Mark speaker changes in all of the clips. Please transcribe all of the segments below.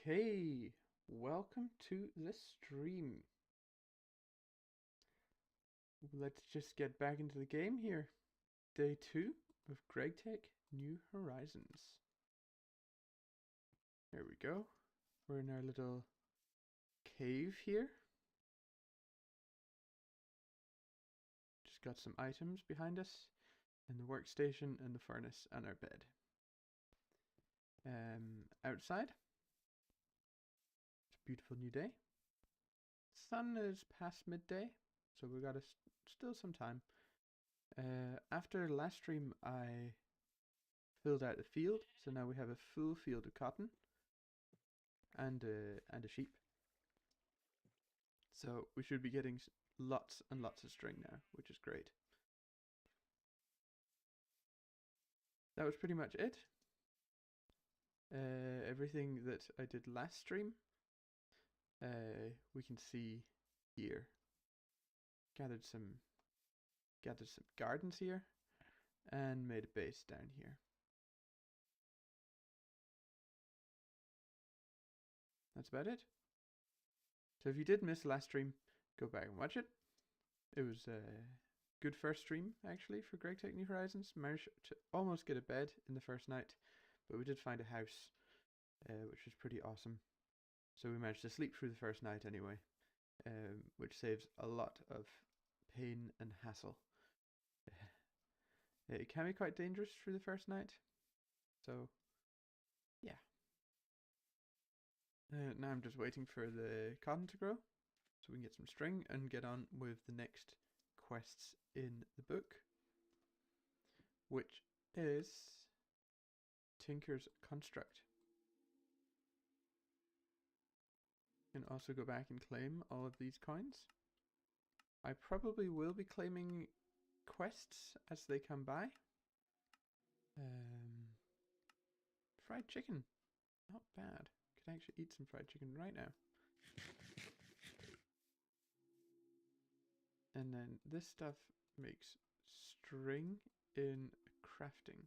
Speaker 1: Okay, welcome to the stream. Let's just get back into the game here. Day 2 of GregTech New Horizons. There we go. We're in our little cave here. Just got some items behind us, and the workstation and the furnace and our bed. Outside, it's a beautiful new day. Sun is past midday, so we got still some time. After last stream, I filled out the field, so now we have a full field of cotton and a sheep. So we should be getting lots and lots of string now, which is great. That was pretty much it. Everything that I did last stream, we can see here. Gathered some gardens here, and made a base down here. That's about it. So if you did miss last stream, go back and watch it. It was a good first stream, actually, for GregTech New Horizons. Managed to almost get a bed in the first night, but we did find a house, which was pretty awesome. So we managed to sleep through the first night anyway, which saves a lot of pain and hassle. It can be quite dangerous through the first night, so yeah. Now I'm just waiting for the cotton to grow, so we can get some string and get on with the next quests in the book, which is Tinker's Construct. You can also go back and claim all of these coins. I probably will be claiming quests as they come by. Fried chicken, not bad. Could actually eat some fried chicken right now. And then this stuff makes string in a crafting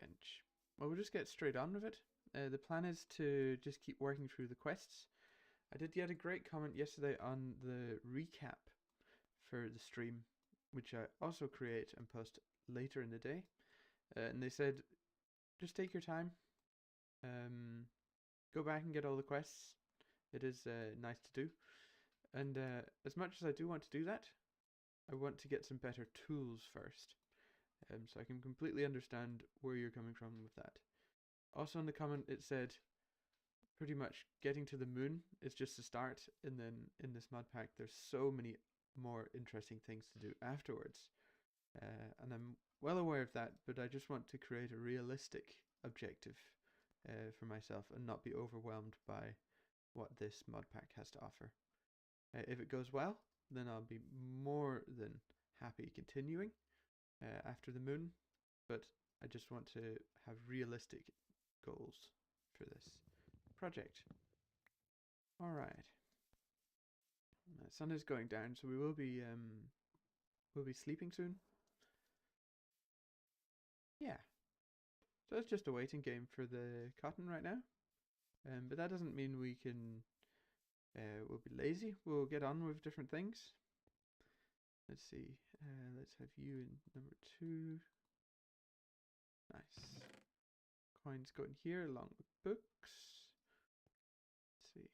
Speaker 1: bench. Well, we'll just get straight on with it. The plan is to just keep working through the quests. I did get a great comment yesterday on the recap for the stream, which I also create and post later in the day. And they said, just take your time. Go back and get all the quests. It is nice to do. And as much as I do want to do that, I want to get some better tools first. So I can completely understand where you're coming from with that. Also in the comment it said pretty much getting to the moon is just a start, and then in this mod pack there's so many more interesting things to do afterwards. And I'm well aware of that, but I just want to create a realistic objective for myself and not be overwhelmed by what this mod pack has to offer. If it goes well, then I'll be more than happy continuing after the moon, but I just want to have realistic goals for this project. Alright. The sun is going down, so we'll be sleeping soon. Yeah. So it's just a waiting game for the cotton right now. But that doesn't mean we can we'll be lazy. We'll get on with different things. Let's see. Let's have you in number 2. Nice. Coins going here along with books. Let's see.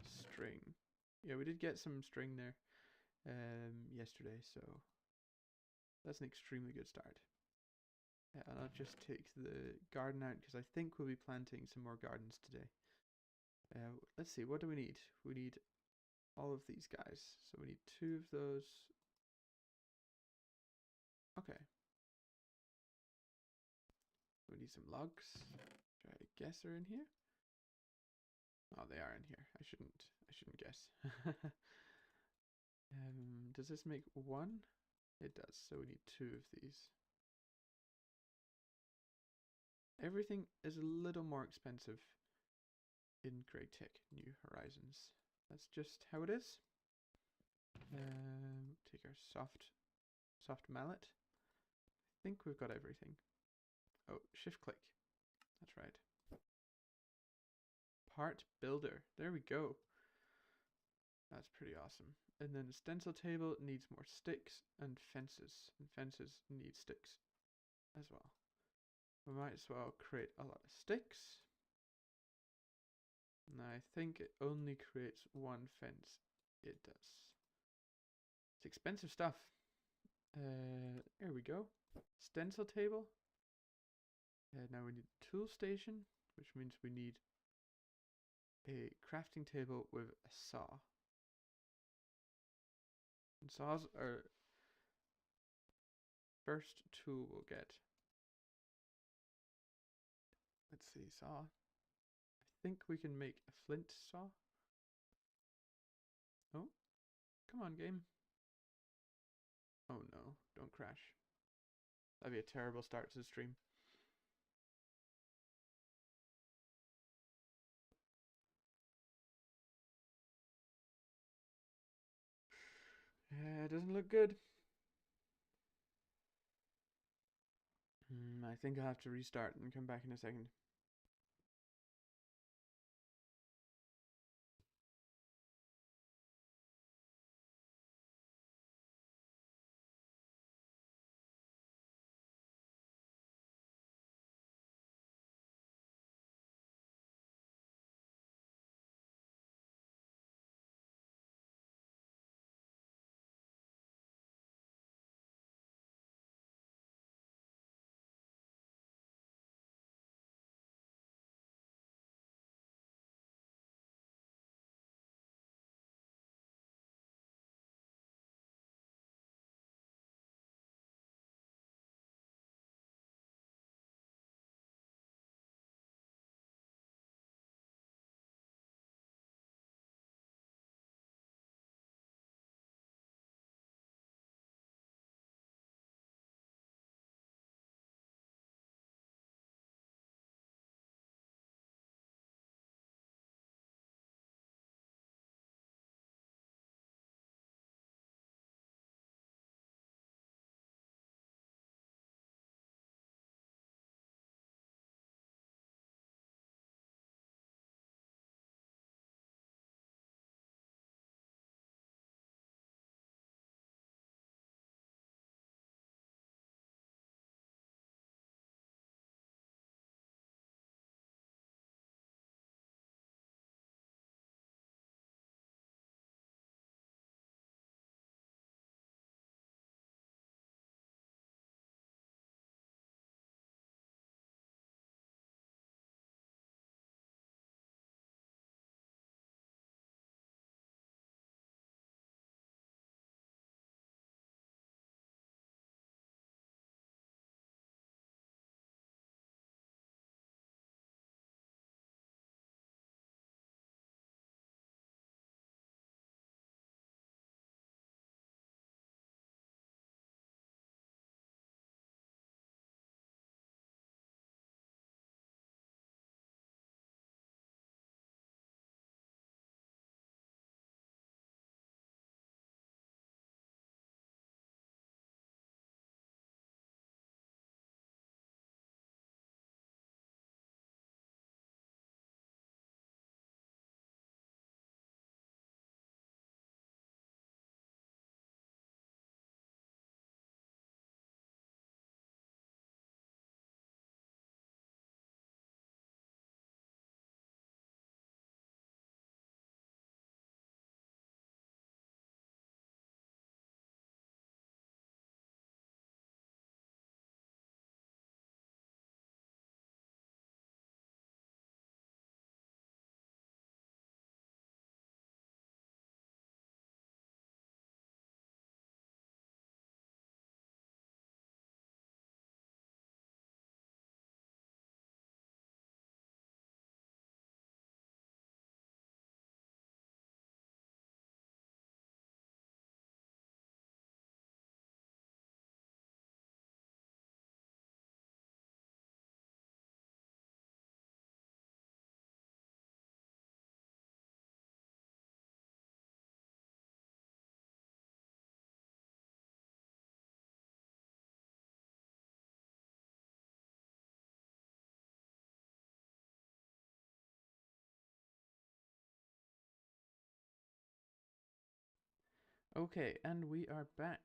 Speaker 1: String. Yeah, we did get some string there yesterday, so that's an extremely good start. And I'll just take the garden out because I think we'll be planting some more gardens today. Let's see, what do we need? We need all of these guys. So we need 2 of those. Okay. We need some logs, which I guess are in here. Oh, they are in here. I shouldn't guess. Does this make 1? It does, so we need 2 of these. Everything is a little more expensive in GregTech New Horizons. That's just how it is. Take our soft mallet. I think we've got everything. Oh, shift click. That's right. Part builder. There we go. That's pretty awesome. And then the stencil table needs more sticks and fences. And fences need sticks as well. We might as well create a lot of sticks. Now I think it only creates one fence. It does. It's expensive stuff. There we go. Stencil table. Now we need a tool station, which means we need a crafting table with a saw. And saws are first tool we'll get. Let's see, saw. I think we can make a flint saw. Oh, come on, game. Oh no, don't crash. That'd be a terrible start to the stream. It doesn't look good. I think I'll have to restart and come back in a second. Okay, and we are back.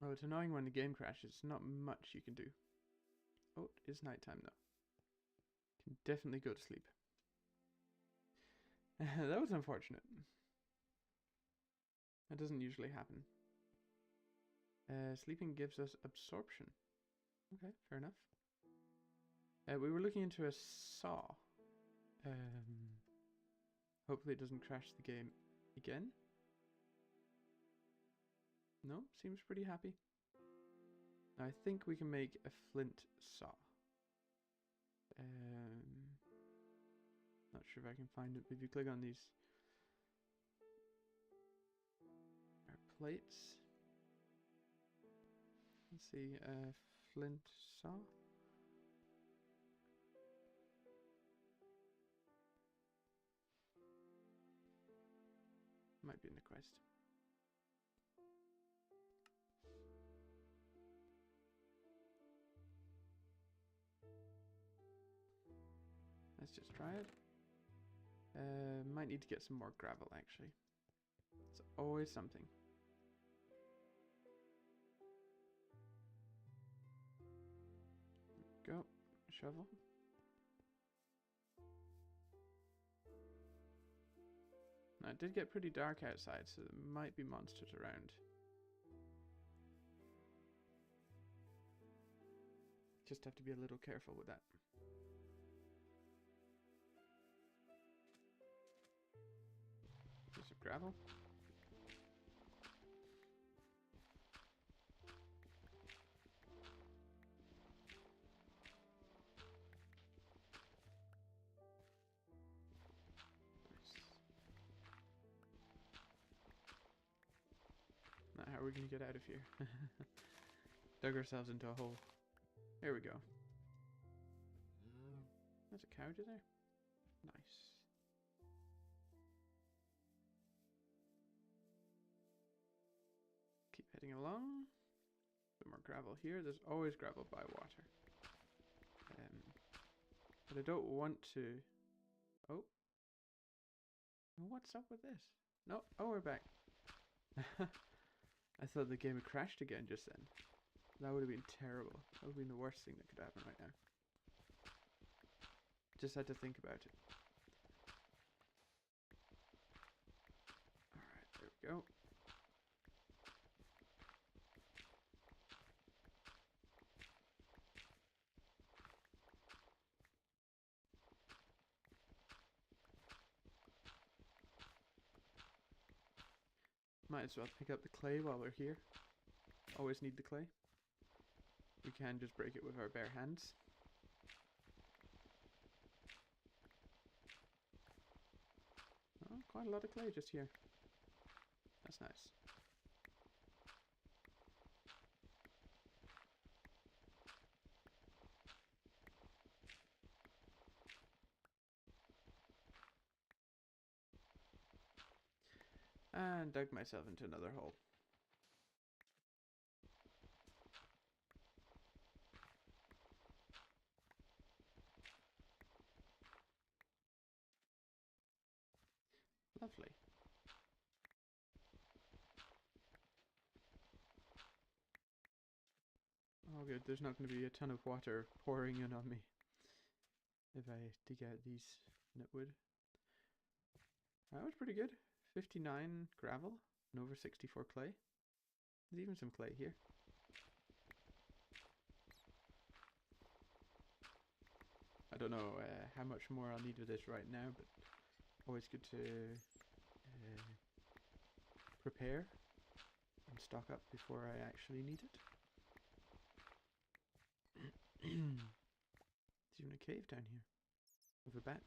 Speaker 1: Oh, it's annoying when the game crashes. Not much you can do. Oh, it is nighttime though. Can definitely go to sleep. That was unfortunate. That doesn't usually happen. Sleeping gives us absorption. Okay, fair enough. We were looking into a saw. Hopefully it doesn't crash the game again. No, seems pretty happy. I think we can make a flint saw. Not sure if I can find it. If you click on these plates. Let's see, flint saw. Might be in the quest. Let's just try it. Might need to get some more gravel actually. It's always something. Go. Shovel. Now, it did get pretty dark outside, so there might be monsters around. Just have to be a little careful with that. Piece of gravel. Now, how are we going to get out of here? Dug ourselves into a hole. There we go. There's a cow there. Nice. Keep heading along. Some more gravel here. There's always gravel by water. But I don't want to... Oh. What's up with this? No. Oh, we're back. I thought the game had crashed again just then. That would have been terrible. That would have been the worst thing that could happen right now. Just had to think about it. Alright, there we go. Might as well pick up the clay while we're here. Always need the clay. We can just break it with our bare hands. Oh, quite a lot of clay just here. That's nice. And dug myself into another hole. Lovely. Oh good, there's not going to be a ton of water pouring in on me if I dig out these knitwood. That was pretty good. 59 gravel and over 64 clay. There's even some clay here. I don't know how much more I'll need of this right now, but always good to prepare and stock up before I actually need it. There's even a cave down here with a bat.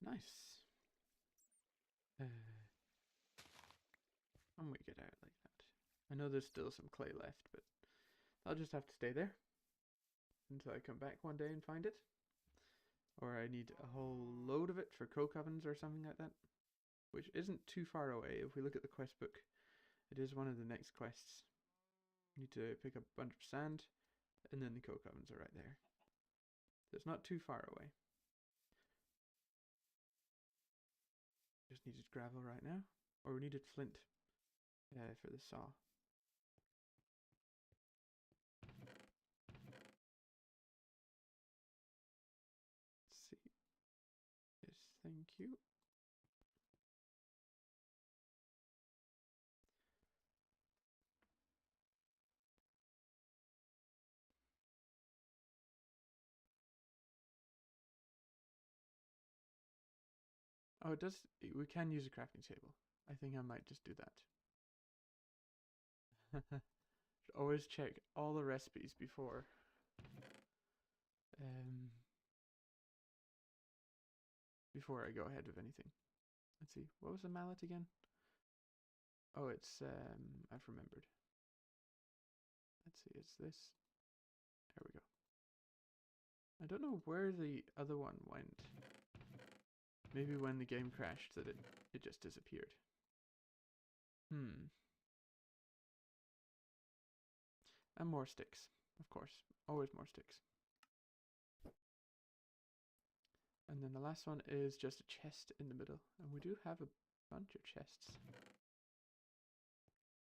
Speaker 1: Nice. I'm gonna get out like that. I know there's still some clay left, but I'll just have to stay there until I come back one day and find it. Or I need a whole load of it for coke ovens or something like that, which isn't too far away. If we look at the quest book, it is one of the next quests. You need to pick up a bunch of sand, and then the coke ovens are right there. So it's not too far away. Just needed gravel right now. Or we needed flint for the saw. Let's see. Yes, thank you. Oh, it does. We can use a crafting table. I think I might just do that. Always check all the recipes before. Before I go ahead with anything. Let's see. What was the mallet again? Oh, it's I've remembered. Let's see. It's this. There we go. I don't know where the other one went. Maybe when the game crashed that it just disappeared. And more sticks, of course. Always more sticks. And then the last one is just a chest in the middle. And we do have a bunch of chests.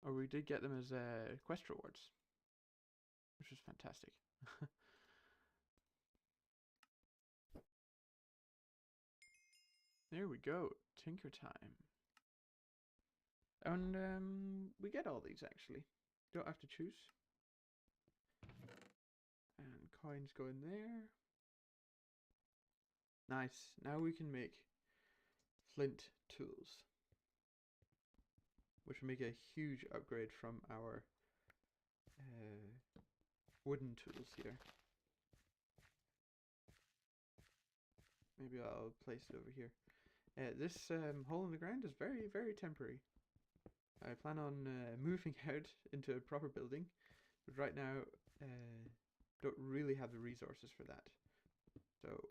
Speaker 1: Or we did get them as quest rewards, which was fantastic. There we go. Tinker time. And we get all these actually. Don't have to choose. And coins go in there. Nice. Now we can make flint tools, which will make a huge upgrade from our wooden tools here. Maybe I'll place it over here. This hole in the ground is very, very temporary. I plan on moving out into a proper building, but right now don't really have the resources for that. So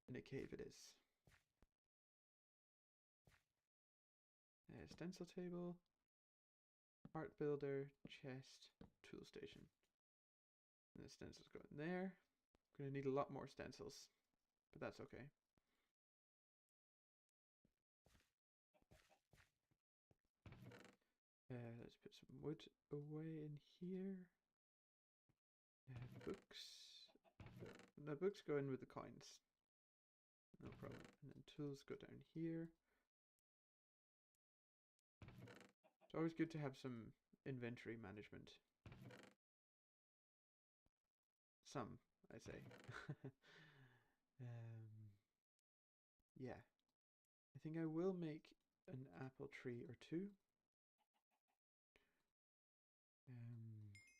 Speaker 1: in a cave it is. Stencil table, art builder, chest, tool station. And the stencils go in there. I'm gonna need a lot more stencils, but that's okay. Let's put some wood away in here. Books. The books go in with the coins. No problem. And then tools go down here. It's always good to have some inventory management. Some, I say. Yeah. I think I will make an apple tree or two.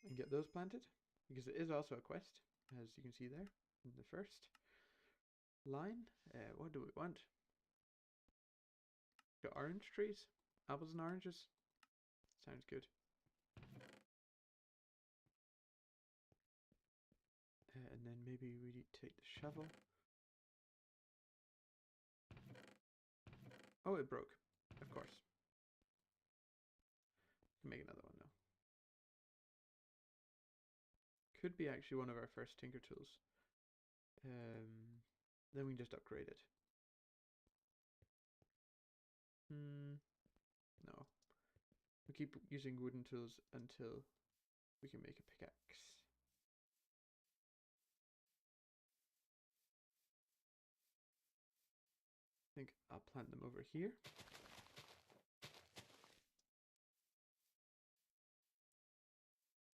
Speaker 1: And get those planted, because it is also a quest, as you can see there in the first line. What do we want? Got orange trees, apples and oranges. Sounds good. And then maybe we need to take the shovel. Oh, it broke, of course. Can make another one though. Could be actually one of our first tinker tools. Then we can just upgrade it. No. We keep using wooden tools until we can make a pickaxe. I think I'll plant them over here.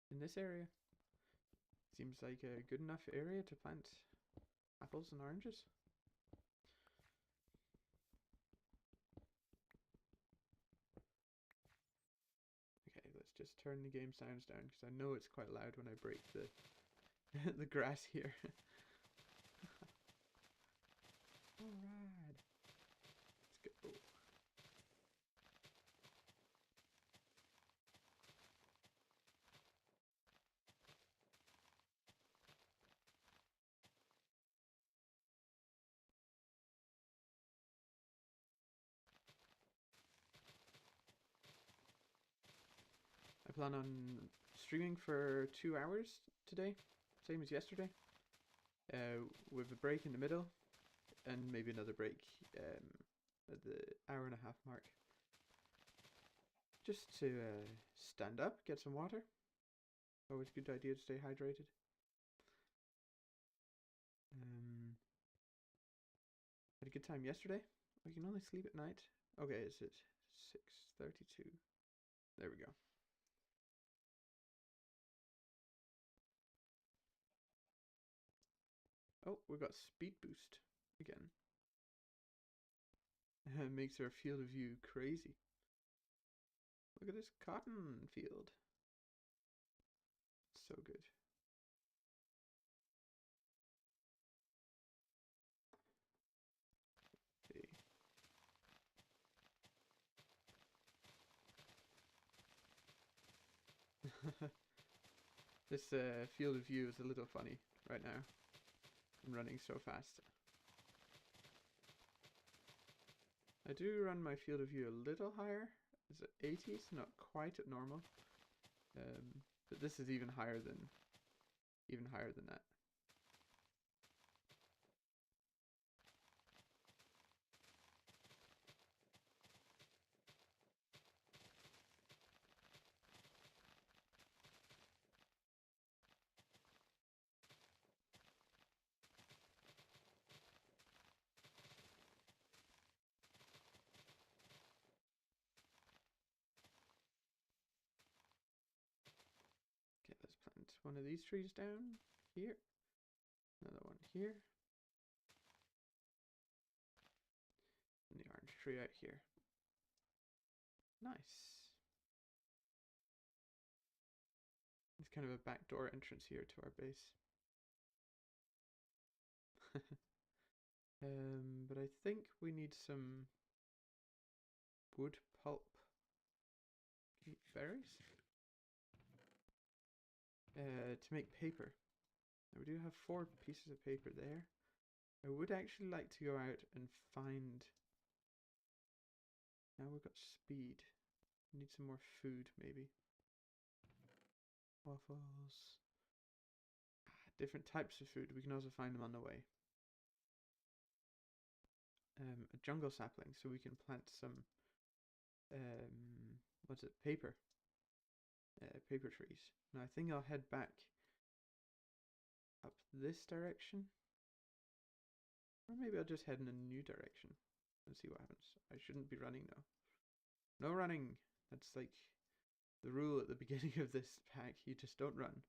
Speaker 1: In this area. Seems like a good enough area to plant apples and oranges. Okay, let's just turn the game sounds down because I know it's quite loud when I break the the grass here. Alright. Let's go. plan on streaming for 2 hours today, same as yesterday, with a break in the middle, and maybe another break at the hour and a half mark. Just to stand up, get some water. Always a good idea to stay hydrated. Had a good time yesterday. We can only sleep at night. Okay, is it 6:32? There we go. Oh, we got speed boost again. It makes our field of view crazy. Look at this cotton field. So good. Okay. This field of view is a little funny right now. I'm running so fast. I do run my field of view a little higher. It's at 80, so not quite at normal. But this is even higher than that. Okay, let's plant one of these trees down here. Another one here. And the orange tree out here. Nice. It's kind of a backdoor entrance here to our base. But I think we need some wood pulp. Berries? To make paper. Now we do have 4 pieces of paper there. I would actually like to go out and find... Now we've got speed. We need some more food, maybe. Waffles. Different types of food. We can also find them on the way. A jungle sapling, so we can plant some... what's it? Paper. Paper trees. Now I think I'll head back up this direction. Or maybe I'll just head in a new direction and see what happens. I shouldn't be running though. No running! That's like the rule at the beginning of this pack. You just don't run.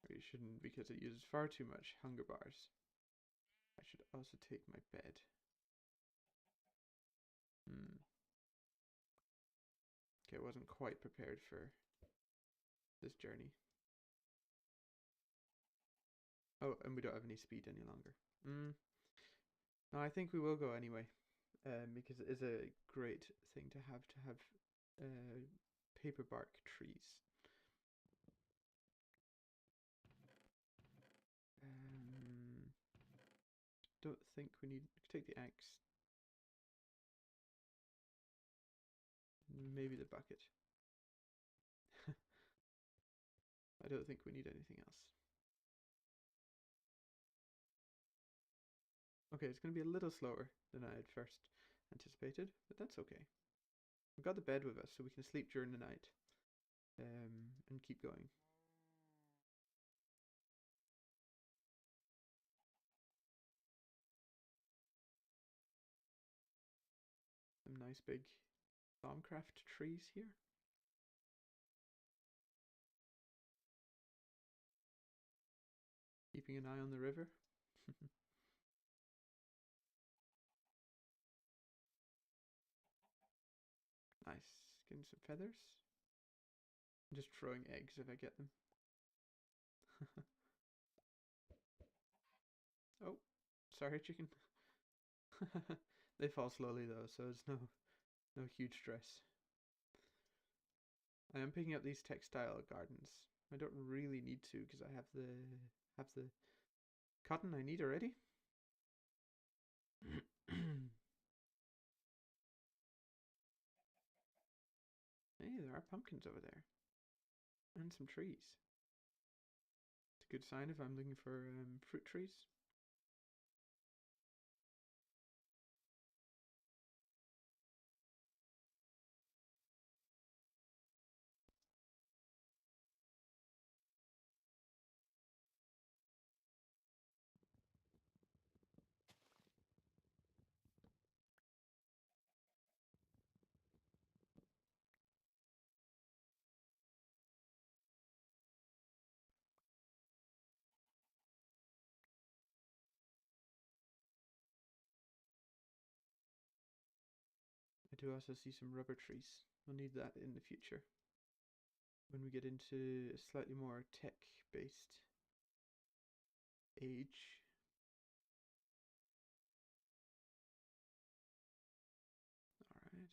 Speaker 1: Or you shouldn't, because it uses far too much hunger bars. I should also take my bed. Okay, I wasn't quite prepared for this journey. Oh, and we don't have any speed any longer. No, I think we will go anyway, because it is a great thing to have paper bark trees. Don't think we need... Take the axe. Maybe the bucket. I don't think we need anything else. Okay, it's going to be a little slower than I had first anticipated, but that's okay. We've got the bed with us, so we can sleep during the night, and keep going. Some nice big Thaumcraft trees here. Keeping an eye on the river. Nice. Getting some feathers. I'm just throwing eggs if I get them. Oh, sorry, chicken. They fall slowly though, so it's no huge stress. I am picking up these textile gardens. I don't really need to because I have the cotton I need already. Hey, Hey, there are pumpkins over there. And some trees. It's a good sign if I'm looking for fruit trees. I do also see some rubber trees. We'll need that in the future when we get into a slightly more tech-based age. Alright.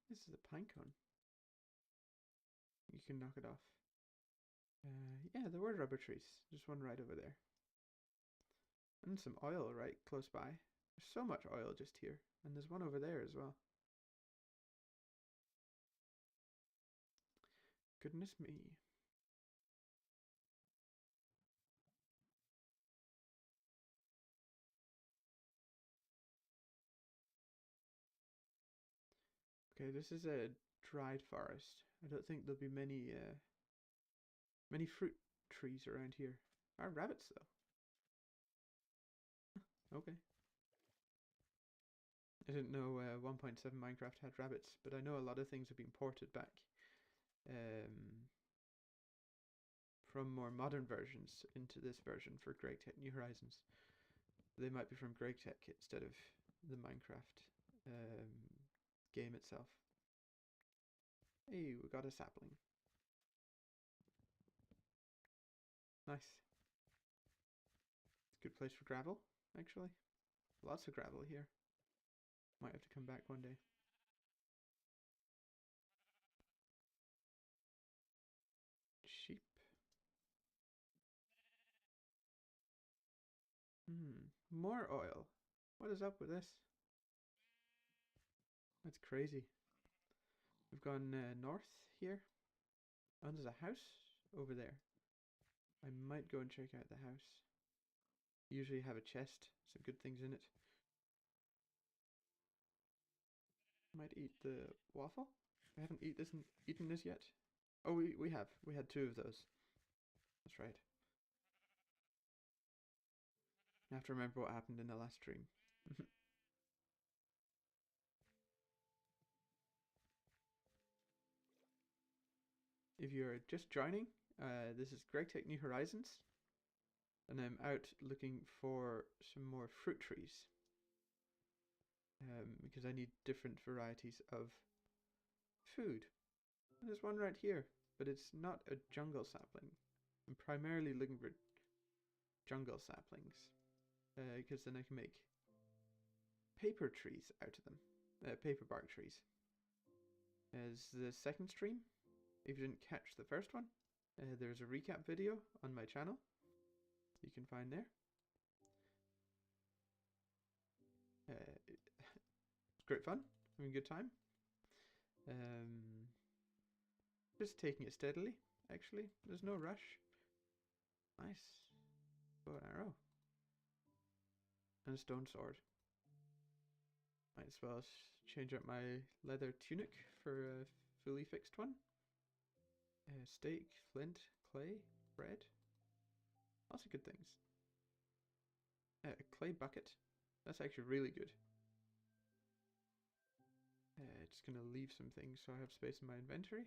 Speaker 1: This is a pine cone. You can knock it off. Yeah, there were rubber trees. Just one right over there. And some oil right close by. There's so much oil just here. And there's one over there as well. Goodness me. Okay, this is a dried forest. I don't think there'll be many fruit trees around here. Are rabbits though? Okay. I didn't know 1.7 Minecraft had rabbits, but I know a lot of things have been ported back um, from more modern versions into this version for GregTech New Horizons. They might be from GregTech instead of the Minecraft game itself. Hey, we got a sapling. Nice. Good place for gravel, actually. Lots of gravel here. Might have to come back one day. Sheep. More oil. What is up with this? That's crazy. We've gone north here. Oh, there's a house over there. I might go and check out the house. Usually have a chest, some good things in it. Might eat the waffle. I haven't eaten this yet. Oh, we have. We had 2 of those. That's right. I have to remember what happened in the last stream. If you're just joining, this is GregTech New Horizons, and I'm out looking for some more fruit trees because I need different varieties of food. And there's one right here, but it's not a jungle sapling. I'm primarily looking for jungle saplings because then I can make paper trees out of them, paper bark trees. As the second stream, if you didn't catch the first one, there's a recap video on my channel you can find there. It's great fun, having a good time. Just taking it steadily, actually. There's no rush. Nice. Bow and arrow. And a stone sword. Might as well change out my leather tunic for a fully fixed one. Steak, flint, clay, bread. Lots of good things. A clay bucket. That's actually really good. Just gonna leave some things so I have space in my inventory.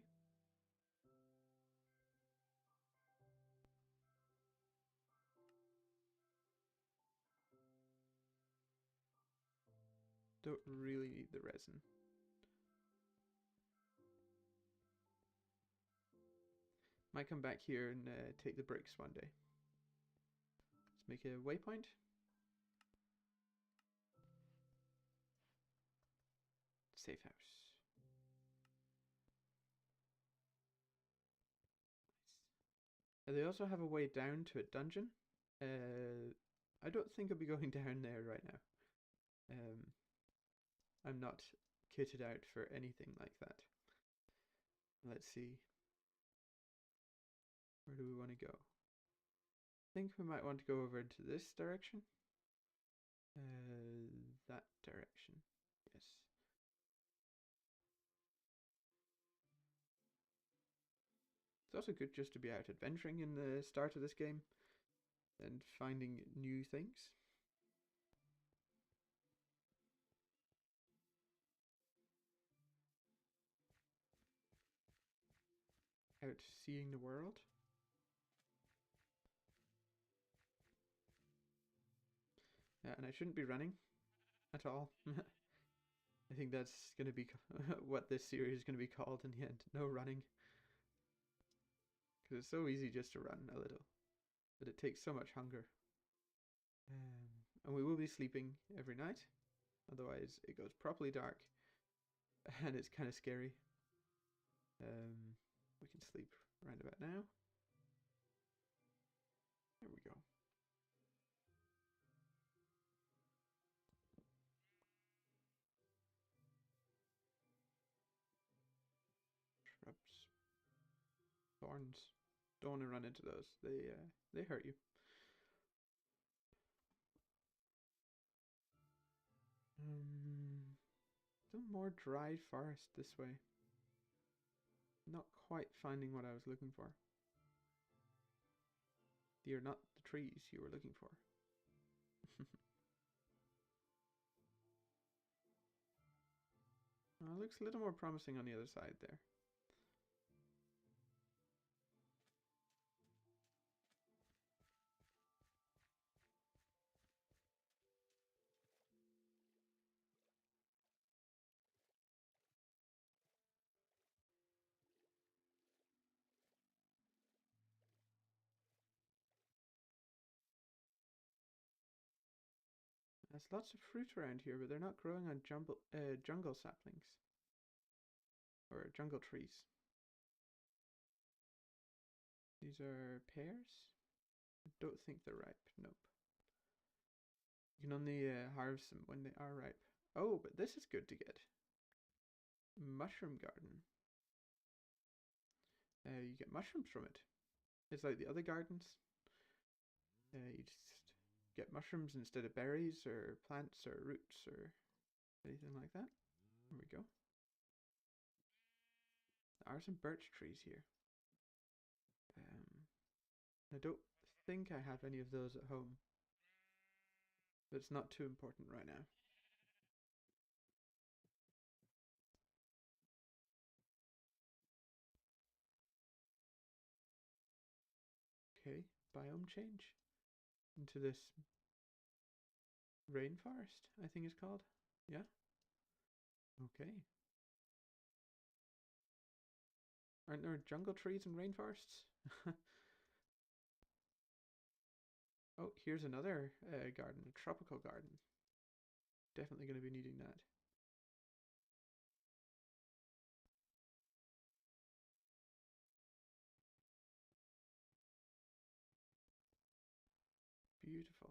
Speaker 1: Don't really need the resin. Might come back here and take the bricks one day. Let's make a waypoint. Safe house. They also have a way down to a dungeon. I don't think I'll be going down there right now. I'm not kitted out for anything like that. Let's see. Where do we want to go? I think we might want to go over into this direction. That direction. Yes. It's also good just to be out adventuring in the start of this game and finding new things. Out seeing the world. Yeah, and I shouldn't be running at all. I think that's going to be what this series is going to be called in the end. No running. Because it's so easy just to run a little. But it takes so much hunger. And we will be sleeping every night. Otherwise it goes properly dark. And it's kind of scary. We can sleep right about now. There we go. Shrubs. Thorns. Don't want to run into those. They hurt you. Some more dry forest this way. Not quite finding what I was looking for. You're not the trees you were looking for. Looks a little more promising on the other side there. There's lots of fruit around here, but they're not growing on jungle saplings. Or jungle trees. These are pears? I don't think they're ripe, nope. You can only harvest them when they are ripe. Oh, but this is good to get. Mushroom garden. You get mushrooms from it. It's like the other gardens. You just get mushrooms instead of berries or plants or roots or anything like that. There we go. There are some birch trees here. I don't think I have any of those at home. But it's not too important right now. Okay, biome change into this rainforest, I think it's called. Yeah? Okay. Aren't there jungle trees and rainforests? Oh, here's another garden, a tropical garden. Definitely going to be needing that. Beautiful.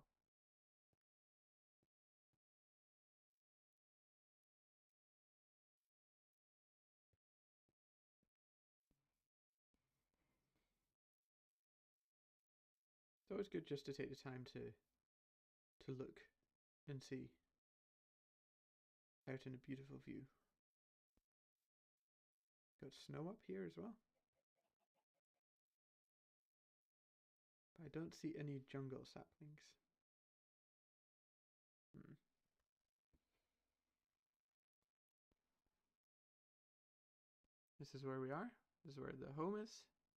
Speaker 1: It's always good just to take the time to look and see out in a beautiful view. Got snow up here as well. But I don't see any jungle saplings. This is where we are. This is where the home is.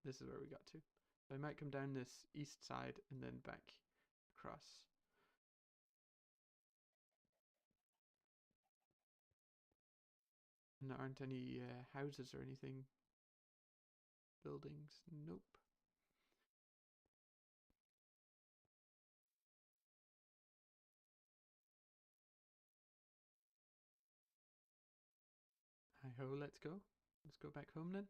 Speaker 1: This is where we got to. So I might come down this east side and then back across. And there aren't any houses or anything. Buildings. Nope. Hi ho, let's go. Let's go back home then.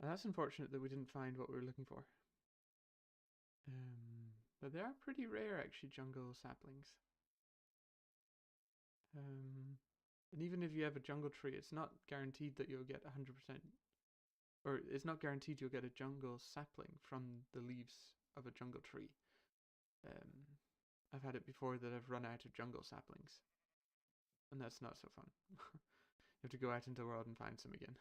Speaker 1: That's unfortunate that we didn't find what we were looking for. But they are pretty rare, actually, jungle saplings. And even if you have a jungle tree, it's not guaranteed that you'll get 100%, or it's not guaranteed you'll get a jungle sapling from the leaves of a jungle tree. I've had it before that I've run out of jungle saplings, and that's not so fun. You have to go out into the world and find some again.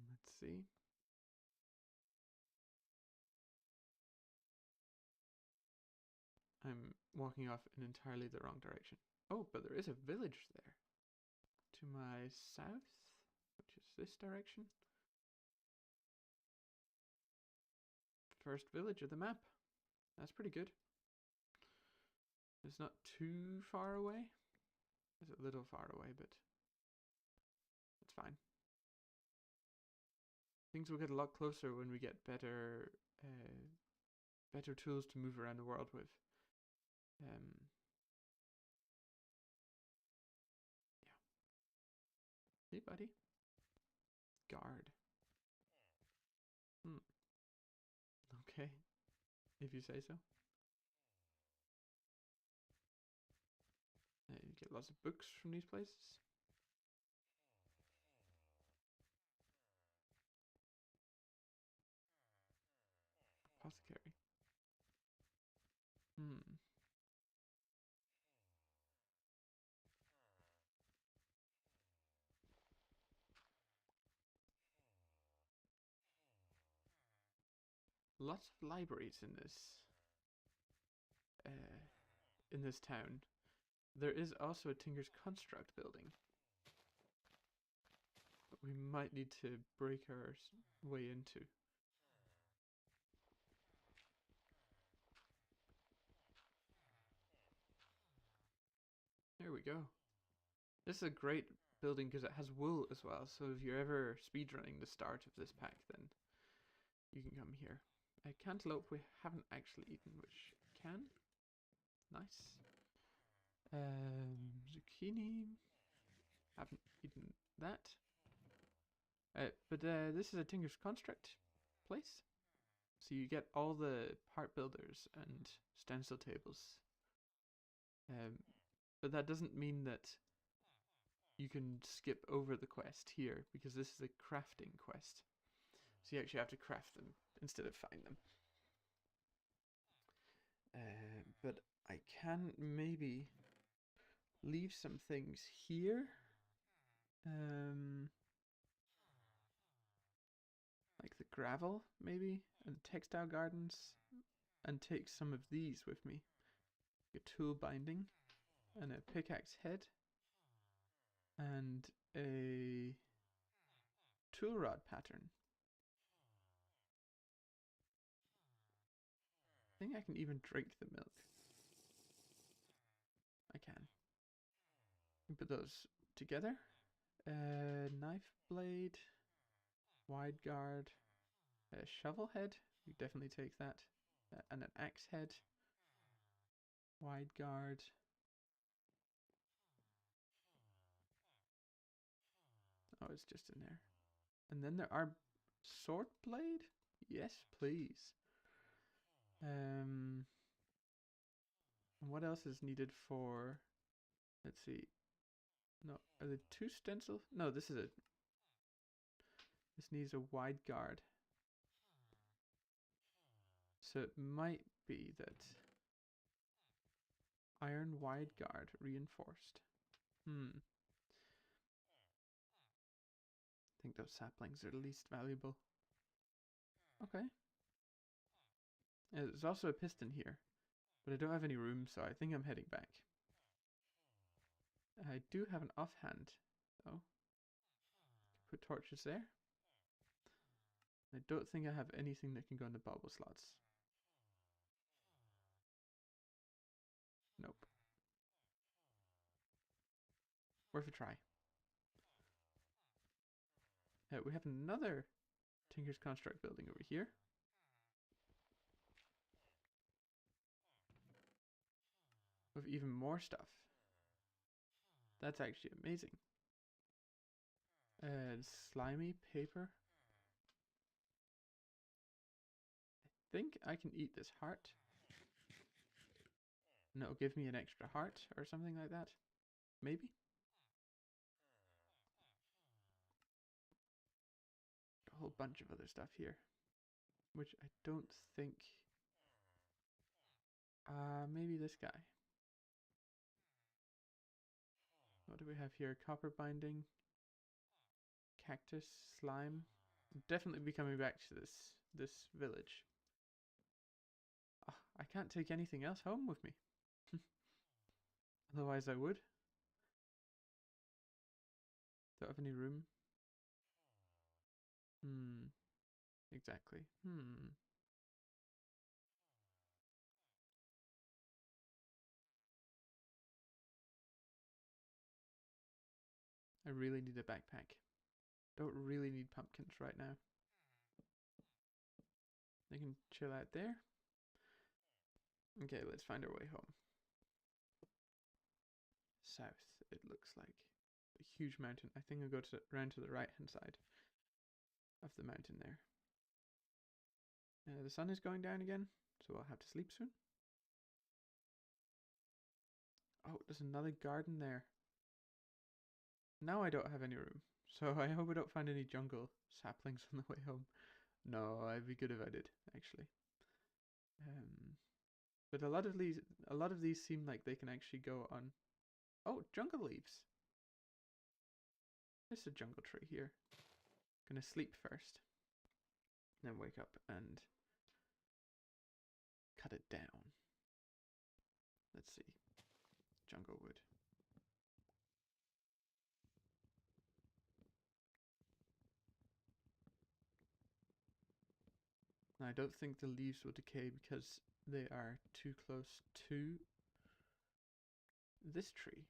Speaker 1: Let's see. I'm walking off in entirely the wrong direction. Oh, but there is a village there. To my south, which is this direction. First village of the map. That's pretty good. It's not too far away. It's a little far away, but it's fine. Things will get a lot closer when we get better tools to move around the world with. Yeah. Hey, buddy. Guard. Okay, if you say so. You get lots of books from these places. Apothecary. Lots of libraries in this town. There is also a Tinker's Construct building, but we might need to break our way into. There we go. This is a great building because it has wool as well, so if you're ever speedrunning the start of this pack, then you can come here. Cantaloupe we haven't actually eaten, which can. Nice. Zucchini. Haven't eaten that. But this is a Tinker's Construct place. So you get all the part builders and stencil tables. But that doesn't mean that you can skip over the quest here, because this is a crafting quest. So you actually have to craft them instead of find them. But I can maybe leave some things here. Like the gravel, maybe, and textile gardens, and take some of these with me. A tool binding, and a pickaxe head, and a tool rod pattern. I think I can even drink the milk. I can. Put those together. Knife blade, wide guard, a shovel head. You definitely take that, and an axe head. Wide guard. Oh, it's just in there. And then there are sword blade. Yes, please. And what else is needed for? Let's see. No, are there two stencils? No, this is it. This needs a wide guard. So it might be that iron wide guard reinforced. I think those saplings are the least valuable. Okay. There's also a piston here, but I don't have any room, so I think I'm heading back. I do have an offhand, though. Put torches there. I don't think I have anything that can go in the bauble slots. Nope. Worth a try. We have another Tinker's Construct building over here. With even more stuff. That's actually amazing. Slimy paper. I think I can eat this heart. And it'll give me an extra heart or something like that. Maybe? A whole bunch of other stuff here. Which I don't think... maybe this guy. What do we have here? Copper binding. Cactus. Slime. Definitely be coming back to this village. Oh, I can't take anything else home with me. Otherwise I would. Don't have any room. Exactly. I really need a backpack. Don't really need pumpkins right now. They can chill out there. Okay, let's find our way home. South, it looks like. A huge mountain. I think I'll go around to the right hand side of the mountain there. The sun is going down again, so I'll have to sleep soon. Oh, there's another garden there. Now I don't have any room, so I hope I don't find any jungle saplings on the way home. No, I'd be good if I did, actually. But a lot of these seem like they can actually go on. Oh, jungle leaves. There's a jungle tree here. Gonna sleep first, then wake up and cut it down. Let's see. Jungle wood. Now, I don't think the leaves will decay because they are too close to this tree.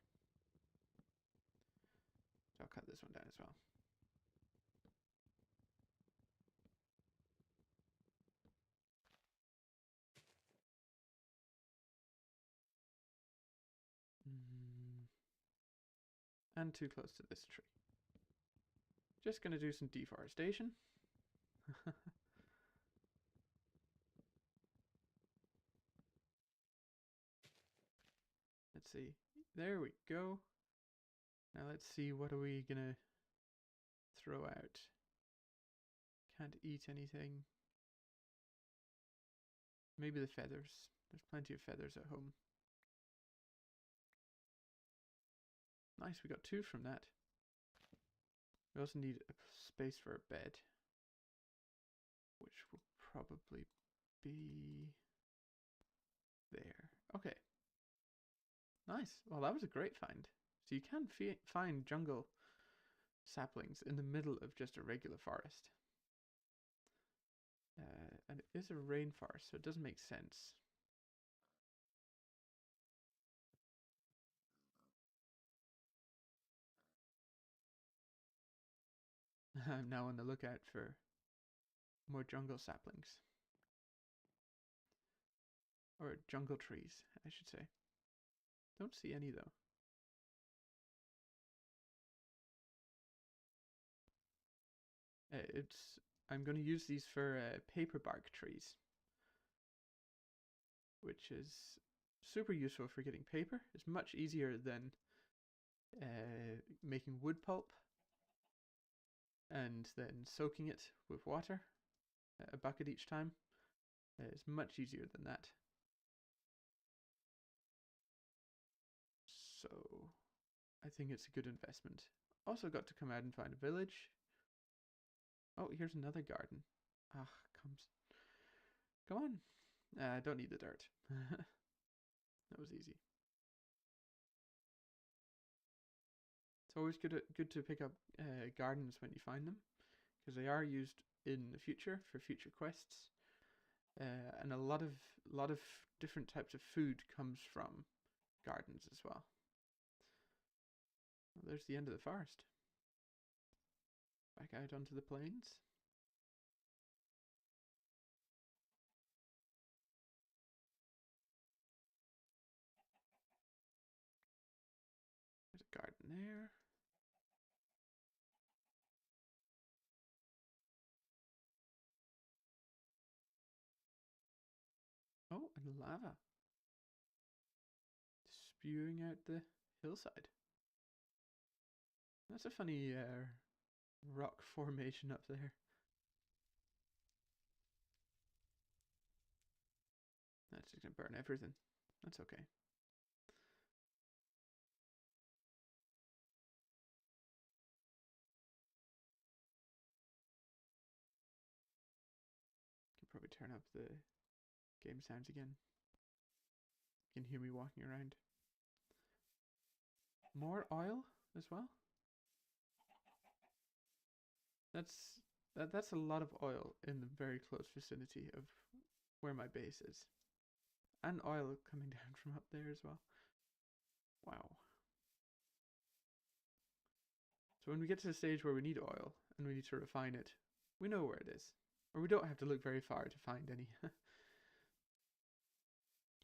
Speaker 1: So I'll cut this one down as well. And too close to this tree. Just gonna do some deforestation. Let's see. There we go. Now let's see, what are we gonna throw out? Can't eat anything. Maybe the feathers. There's plenty of feathers at home. Nice, we got 2 from that. We also need a space for a bed, which will probably be there. Okay. Nice. Well, that was a great find. So you can find jungle saplings in the middle of just a regular forest. And it is a rainforest, so it doesn't make sense. I'm now on the lookout for more jungle saplings. Or jungle trees, I should say. Don't see any though. I'm going to use these for paper bark trees, which is super useful for getting paper. It's much easier than making wood pulp and then soaking it with water, a bucket each time. It's much easier than that. So I think it's a good investment. Also got to come out and find a village. Oh, here's another garden. Ah, come on. I don't need the dirt. That was easy. It's always good to pick up gardens when you find them, because they are used in the future for future quests, and a lot of different types of food comes from gardens as well. Well, there's the end of the forest. Back out onto the plains. There's a garden there. lava spewing out the hillside. That's a funny rock formation up there. That's just gonna burn everything. That's okay. Can probably turn up the game sounds again. You can hear me walking around. More oil as well. That's a lot of oil in the very close vicinity of where my base is. And oil coming down from up there as well. Wow. So when we get to the stage where we need oil and we need to refine it, we know where it is. Or we don't have to look very far to find any.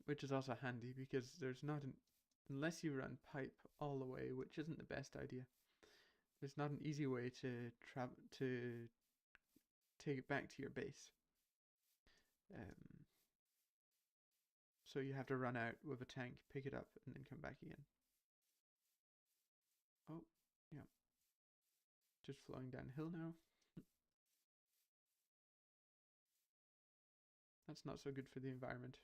Speaker 1: Which is also handy because there's not an... Unless you run pipe all the way, which isn't the best idea. There's not an easy way to take it back to your base. So you have to run out with a tank, pick it up, and then come back again. Oh, yeah. Just flowing downhill now. That's not so good for the environment.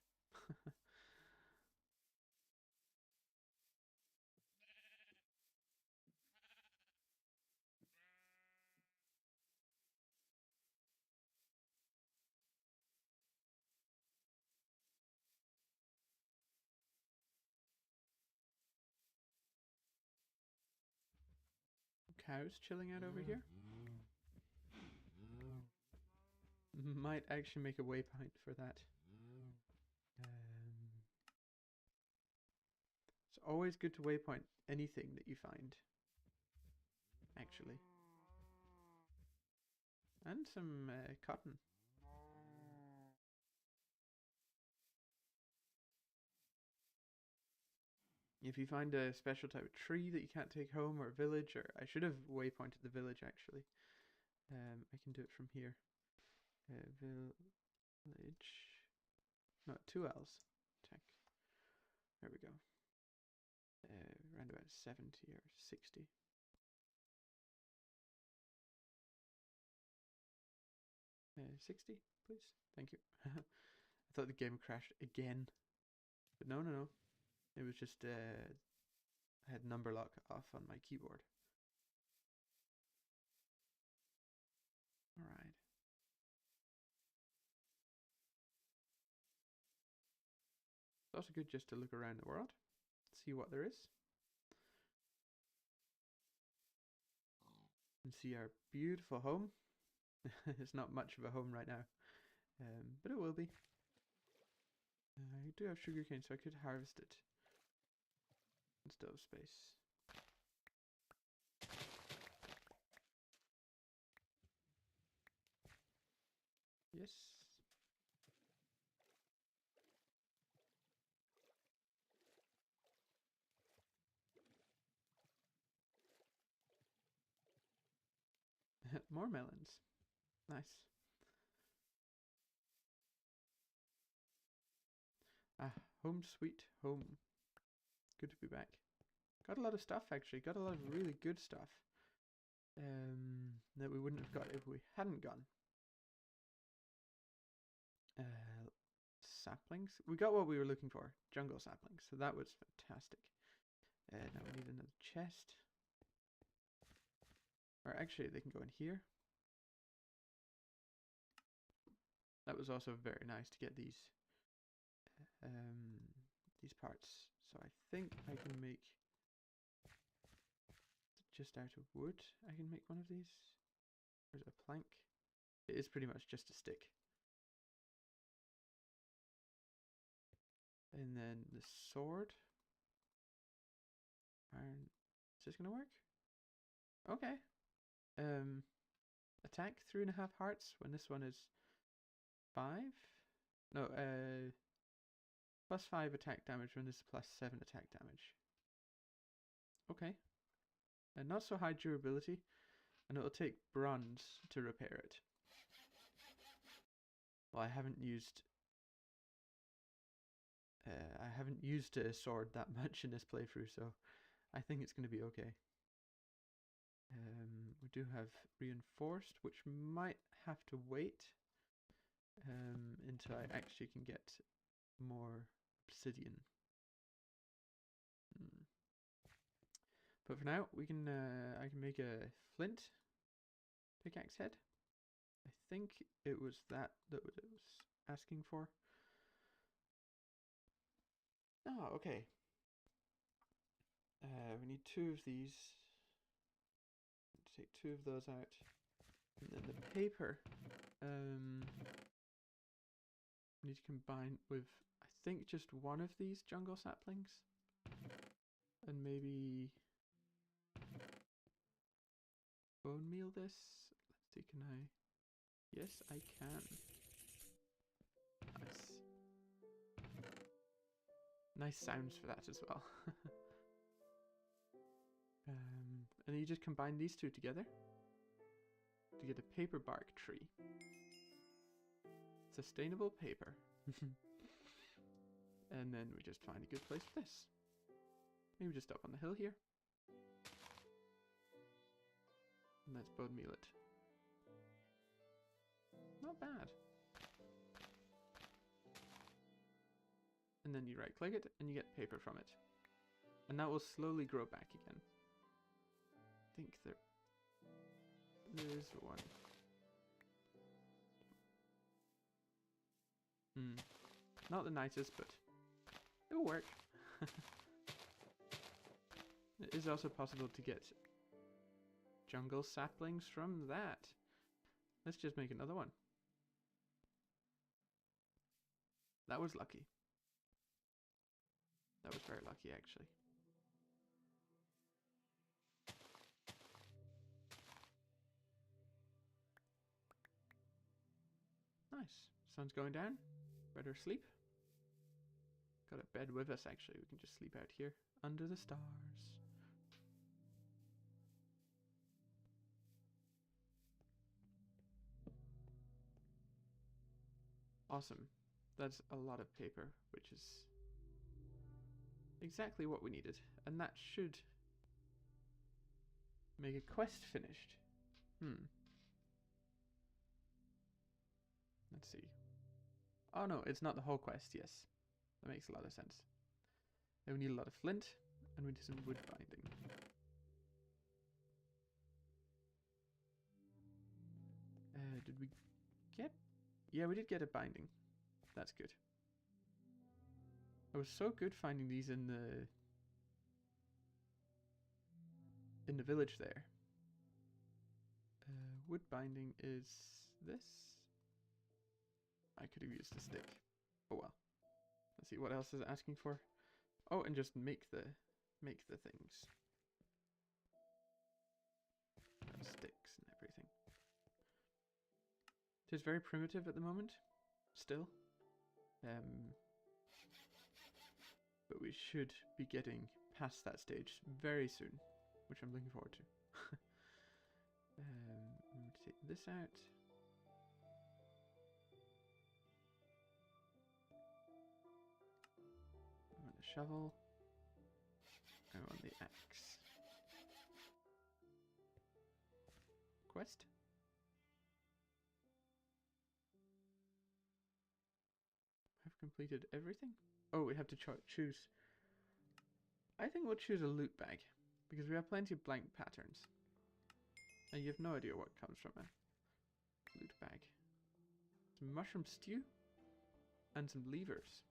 Speaker 1: Cows chilling out over here. Might actually make a waypoint for that. It's always good to waypoint anything that you find, actually. And some cotton. If you find a special type of tree that you can't take home, or a village, or I should have waypointed the village actually. I can do it from here. Village. No, 2 L's. Tech. There we go. Around about 70 or 60. Uh, 60, please. Thank you. I thought the game crashed again. But no. It was just I had number lock off on my keyboard. Alright. It's also good just to look around the world, see what there is. And see our beautiful home. It's not much of a home right now, but it will be. I do have sugarcane, so I could harvest it. And still have space. Yes. More melons. Nice. Ah, home sweet home. Good to be back. Got a lot of stuff actually. Got a lot of really good stuff. That we wouldn't have got if we hadn't gone. Saplings. We got what we were looking for. Jungle saplings. So that was fantastic. Now we need another chest. Or actually, they can go in here. That was also very nice to get these parts. So I think I can make just out of wood. I can make one of these. There's a plank. It is pretty much just a stick. And then the sword. Iron. Is this gonna work? Okay. Attack 3.5 hearts when this one is 5. No, plus 5 attack damage when this is plus 7 attack damage. Okay. And not so high durability, and it'll take bronze to repair it. Well, I haven't used I haven't used a sword that much in this playthrough, so I think it's going to be okay. We do have reinforced, which might have to wait until I actually can get more obsidian. But for now, we can. I can make a flint pickaxe head. I think it was that it was asking for. Oh, okay. We need 2 of these. Take 2 of those out, and then the paper. Need to combine with, I think, just 1 of these jungle saplings, and maybe bone meal this. Let's see, can I? Yes, I can. Nice. Nice sounds for that as well. And then you just combine these 2 together to get a paper bark tree. Sustainable paper. And then we just find a good place for this. Maybe just up on the hill here. And let's bone meal it. Not bad. And then you right click it and you get paper from it. And that will slowly grow back again. I think there is one. Not the nicest, but it will work. It is also possible to get jungle saplings from that. Let's just make another one. That was lucky. That was very lucky, actually. Nice. Sun's going down. Better sleep. Got a bed with us, actually. We can just sleep out here under the stars. Awesome. That's a lot of paper, which is exactly what we needed. And that should make a quest finished. Let's see. Oh no, it's not the whole quest, yes. That makes a lot of sense. Then we need a lot of flint, and we need some wood binding. Did we get? Yeah, we did get a binding. That's good. I was so good finding these in the village there. Wood binding is this. I could have used a stick. Oh well. Let's see what else is it asking for. Oh, and just make the things. Sticks and everything. It is very primitive at the moment, still. But we should be getting past that stage very soon, which I'm looking forward to. I'm going to take this out. I want the shovel. I want the axe. Quest. Have completed everything? Oh, we have to choose. I think we'll choose a loot bag, because we have plenty of blank patterns. And you have no idea what comes from a loot bag. Some mushroom stew and some levers.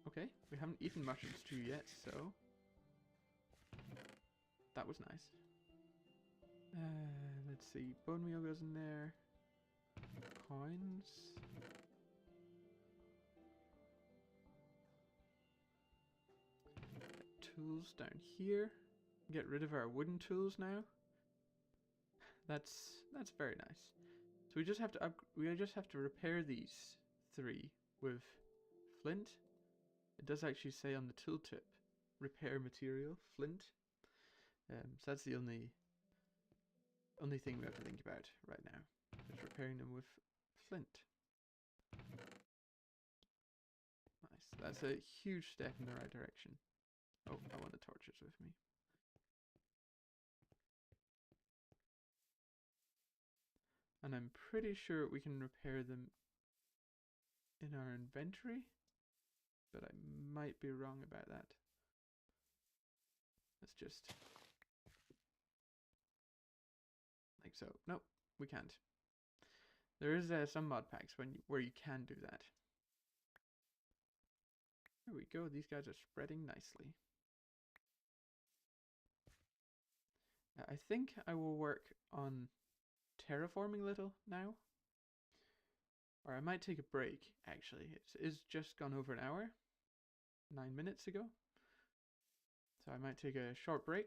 Speaker 1: Okay, we haven't eaten mushroom stew yet, so that was nice. Let's see, bone meal goes in there. Coins. Tools down here. Get rid of our wooden tools now. That's very nice. So we just have to repair these 3 with flint. It does actually say on the tooltip, repair material, flint. So that's the only thing we have to think about right now. Just repairing them with flint. That's a huge step in the right direction. Oh, I want the torches with me. And I'm pretty sure we can repair them in our inventory, but I might be wrong about that. Let's just... like so. Nope, we can't. There is some mod packs where you can do that. There we go, these guys are spreading nicely. I think I will work on terraforming a little now. Or I might take a break, actually. It is just gone over an hour, 9 minutes ago. So I might take a short break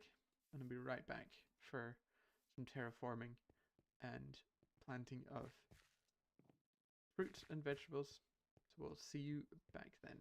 Speaker 1: and I'll be right back for some terraforming and planting of fruits and vegetables. So we'll see you back then.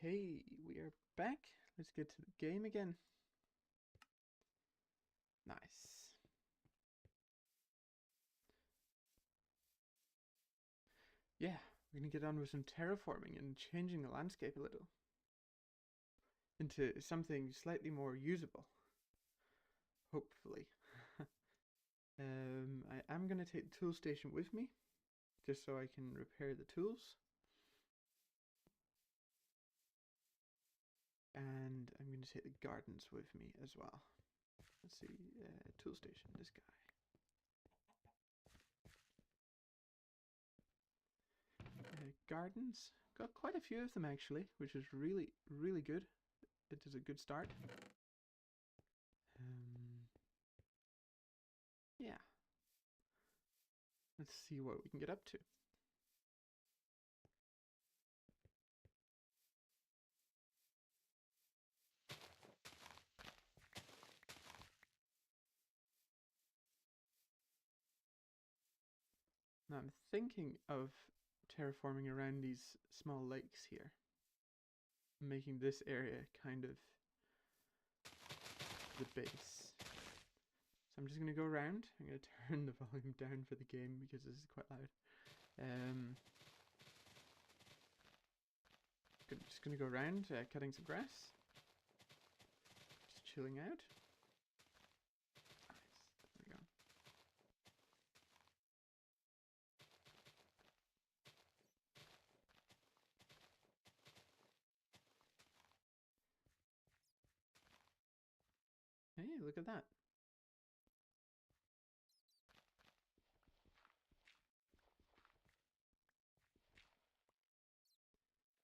Speaker 1: Okay, we are back. Let's get to the game again. Nice. Yeah, we're gonna get on with some terraforming and changing the landscape a little into something slightly more usable. Hopefully. I am gonna take the tool station with me, just so I can repair the tools. And I'm gonna take the gardens with me as well. Let's see, tool station, this guy. Gardens, got quite a few of them actually, which is really, really good. It is a good start. Yeah. Let's see what we can get up to. Now I'm thinking of terraforming around these small lakes here, making this area kind of the base. So I'm just going to go around. I'm going to turn the volume down for the game because this is quite loud. Just going to go around cutting some grass. Just chilling out. Nice. There we go. Hey, look at that.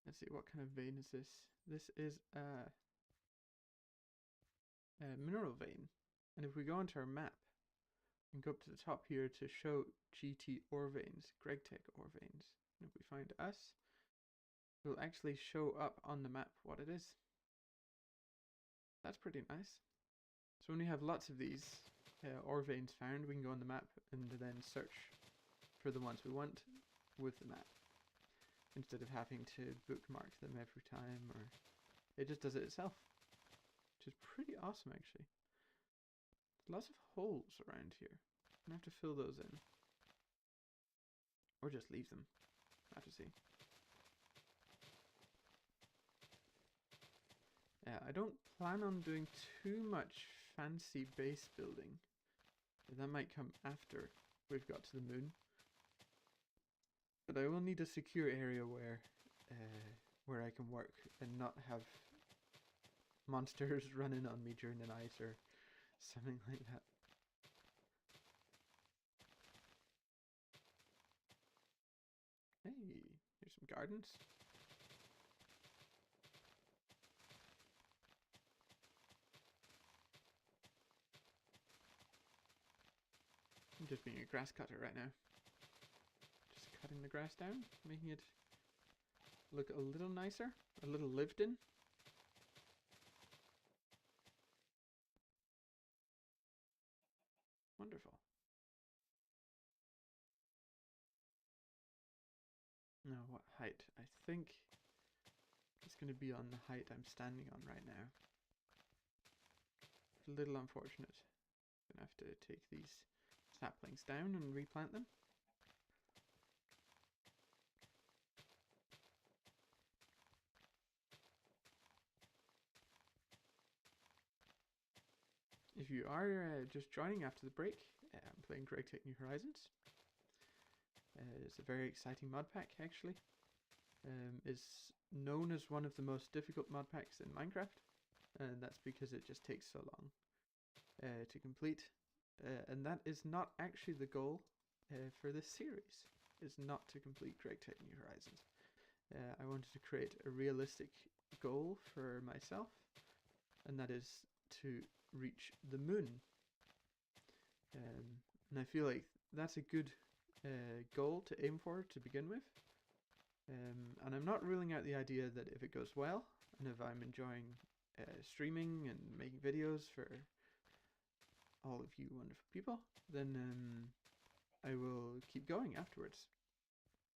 Speaker 1: Let's see, what kind of vein is this? This is a mineral vein. And if we go into our map and go up to the top here to show GT ore veins, GregTech ore veins, and if we find us, it will actually show up on the map what it is. That's pretty nice. So when we have lots of these ore veins found, we can go on the map and then search for the ones we want with the map, instead of having to bookmark them every time, or it just does it itself, which is pretty awesome actually. Lots of holes around here. I'm gonna have to fill those in, or just leave them. I have to see. I don't plan on doing too much fancy base building. That might come after we've got to the moon. But I will need a secure area where I can work and not have monsters running on me during the night or something like that. Hey, here's some gardens. I'm just being a grass cutter right now. Just cutting the grass down, making it look a little nicer, a little lived in. Wonderful. Now, what height? I think it's going to be on the height I'm standing on right now. It's a little unfortunate. I'm going to have to take these saplings down and replant them. If you are just joining after the break, I'm playing GregTech New Horizons. It's a very exciting mod pack actually. It's known as one of the most difficult mod packs in Minecraft, and that's because it just takes so long to complete. And that is not actually the goal for this series, is not to complete GregTech New Horizons. I wanted to create a realistic goal for myself, and that is to reach the moon. And I feel like that's a good goal to aim for to begin with. And I'm not ruling out the idea that if it goes well, and if I'm enjoying streaming and making videos for all of you wonderful people, then I will keep going afterwards.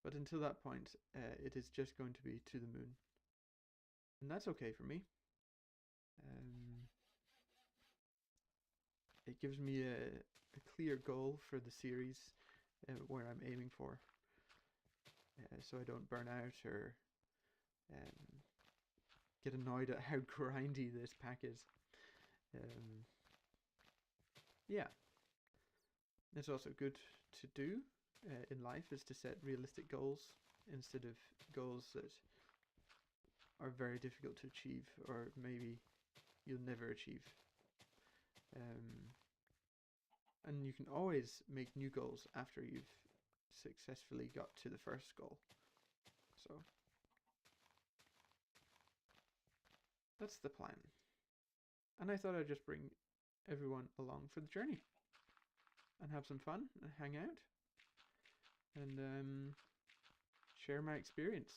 Speaker 1: But until that point, it is just going to be to the moon. And that's okay for me. Um, it gives me a clear goal for the series where I'm aiming for, so I don't burn out or um, get annoyed at how grindy this pack is. Um, yeah, it's also good to do in life is to set realistic goals instead of goals that are very difficult to achieve or maybe you'll never achieve. Um, and you can always make new goals after you've successfully got to the first goal. So that's the plan. And I thought I'd just bring everyone along for the journey and have some fun and hang out and share my experience.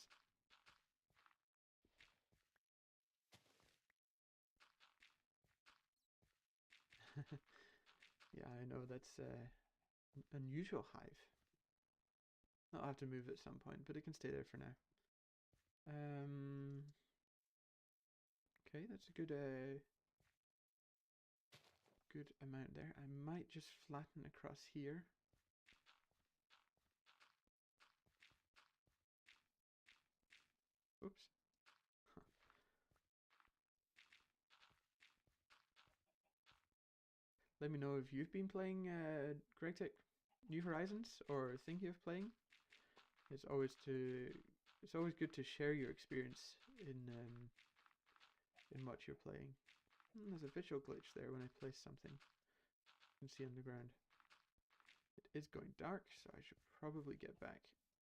Speaker 1: Yeah, I know that's an unusual hive. I'll have to move it at some point, but it can stay there for now. Okay, that's a good amount there. I might just flatten across here. Oops. Huh. Let me know if you've been playing GregTech New Horizons or thinking of playing. It's always good to share your experience in what you're playing. There's a visual glitch there when I place something. You can see on the ground. It is going dark, so I should probably get back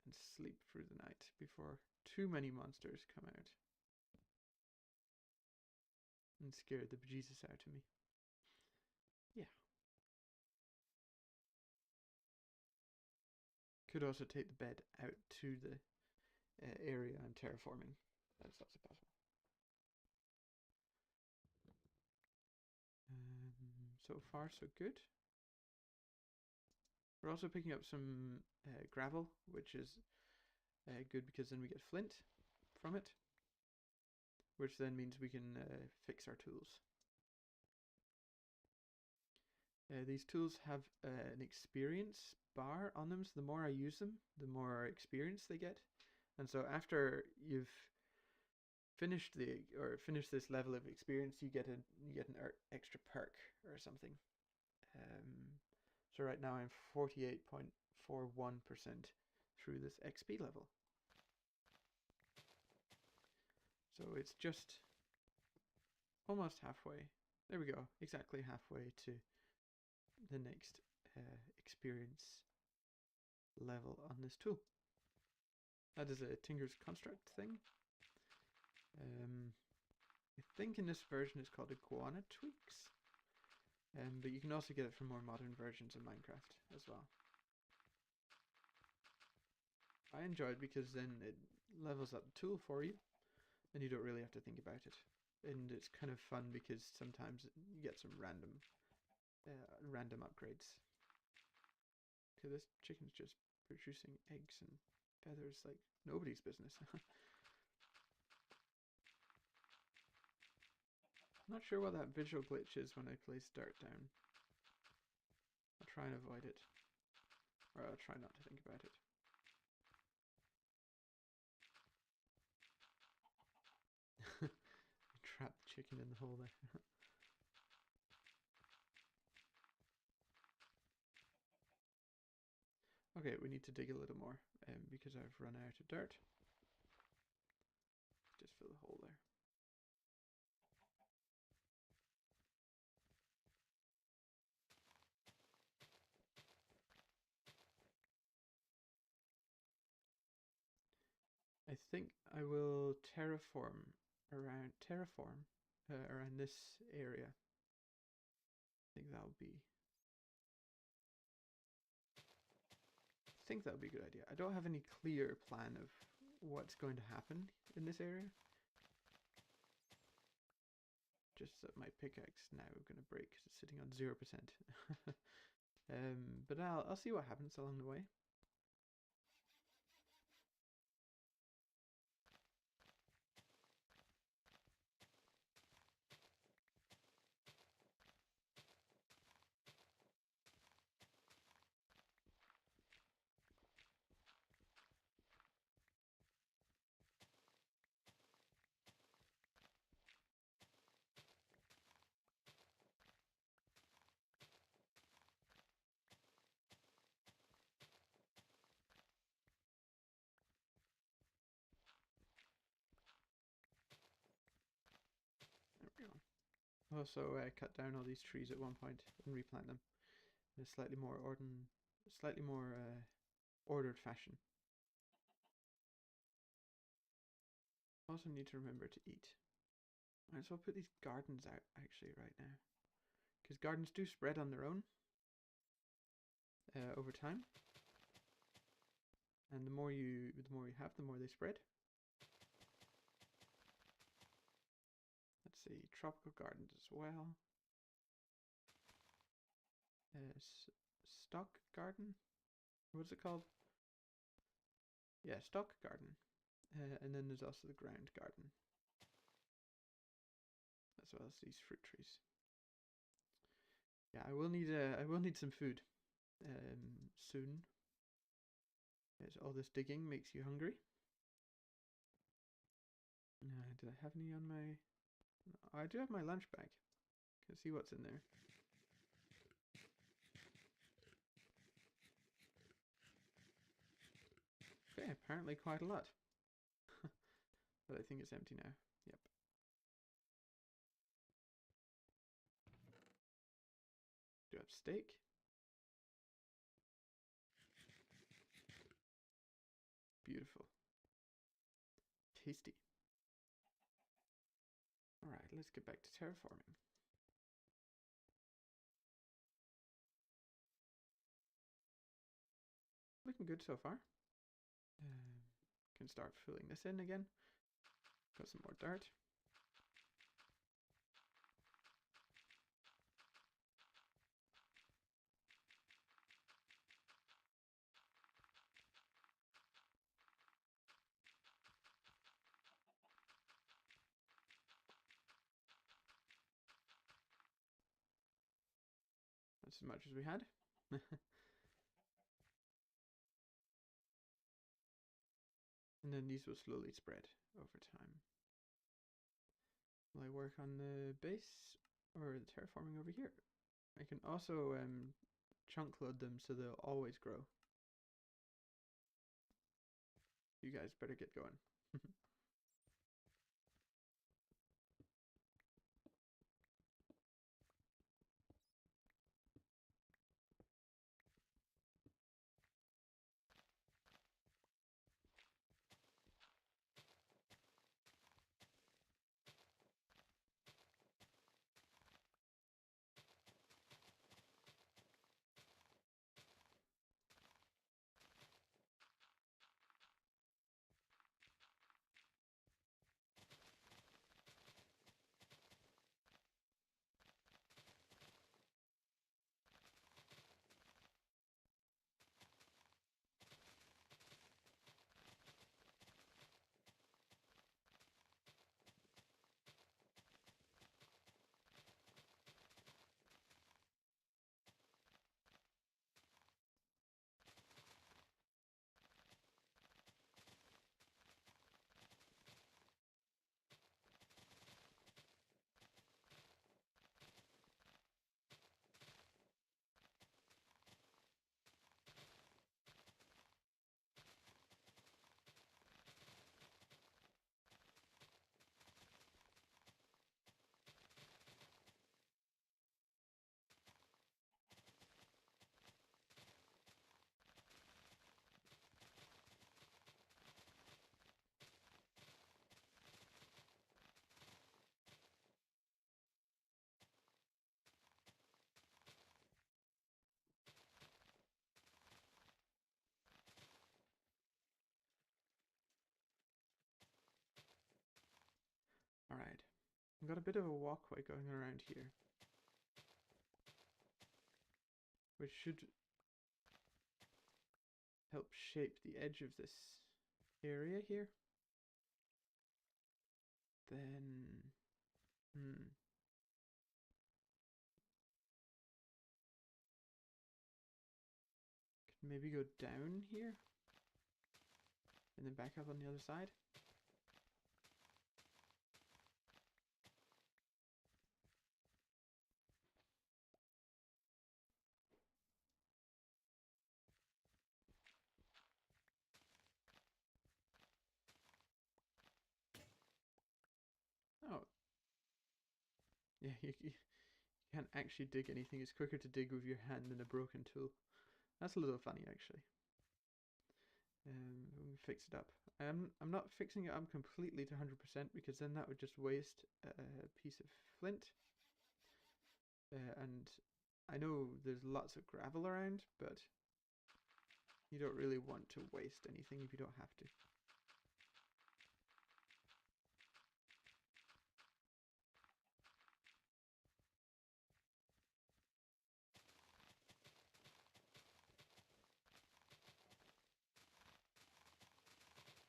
Speaker 1: and sleep through the night before too many monsters come out and scare the bejesus out of me. Yeah. Could also take the bed out to the area I'm terraforming. That's also possible. So far, so good. We're also picking up some gravel, which is good because then we get flint from it, which then means we can fix our tools. These tools have an experience bar on them, so the more I use them, the more experience they get. And so after you've finished this level of experience, you get an extra perk or something. So right now I'm 48.41% through this XP level. So it's just almost halfway. There we go, exactly halfway to the next experience level on this tool. That is a Tinker's Construct thing. I think in this version it's called Iguana Tweaks. But you can also get it from more modern versions of Minecraft as well. I enjoy it because then it levels up the tool for you and you don't really have to think about it. And it's kind of fun because sometimes you get some random upgrades. Okay, this chicken's just producing eggs and feathers like nobody's business. Not sure what that visual glitch is when I place dirt down. I'll try and avoid it. Or I'll try not to think about it. Trap the chicken in the hole there. Okay, we need to dig a little more because I've run out of dirt. Just fill the hole there. I think I will terraform around this area. I think that'll be a good idea. I don't have any clear plan of what's going to happen in this area. Just that my pickaxe now going to break because it's sitting on 0%. But I'll see what happens along the way. Also, cut down all these trees at one point and replant them in a slightly more ordered fashion. Also need to remember to eat. Might as well put these gardens out actually right now, because gardens do spread on their own over time, and the more you have, the more they spread. Let's see, tropical gardens as well. Stock garden? What's it called? Yeah, stock garden. And then there's also the ground garden, as well as these fruit trees. Yeah, I will need some food soon. As all this digging makes you hungry. Did I have any on my? Oh, I do have my lunch bag. Can see what's in there. Okay, apparently quite a lot. But I think it's empty now. Yep. Do have steak. Beautiful. Tasty. Alright, let's get back to terraforming. Looking good so far. Can start filling this in again. Got some more dirt. That's as much as we had. And then these will slowly spread over time. Will I work on the base or the terraforming over here? I can also chunk load them so they'll always grow. You guys better get going. Alright. I've got a bit of a walkway going around here, which should help shape the edge of this area here. Then, could maybe go down here and then back up on the other side. Oh, Yeah, you can't actually dig anything. It's quicker to dig with your hand than a broken tool. That's a little funny, actually. Let me fix it up. I'm not fixing it up completely to 100% because then that would just waste a piece of flint. And I know there's lots of gravel around, but you don't really want to waste anything if you don't have to.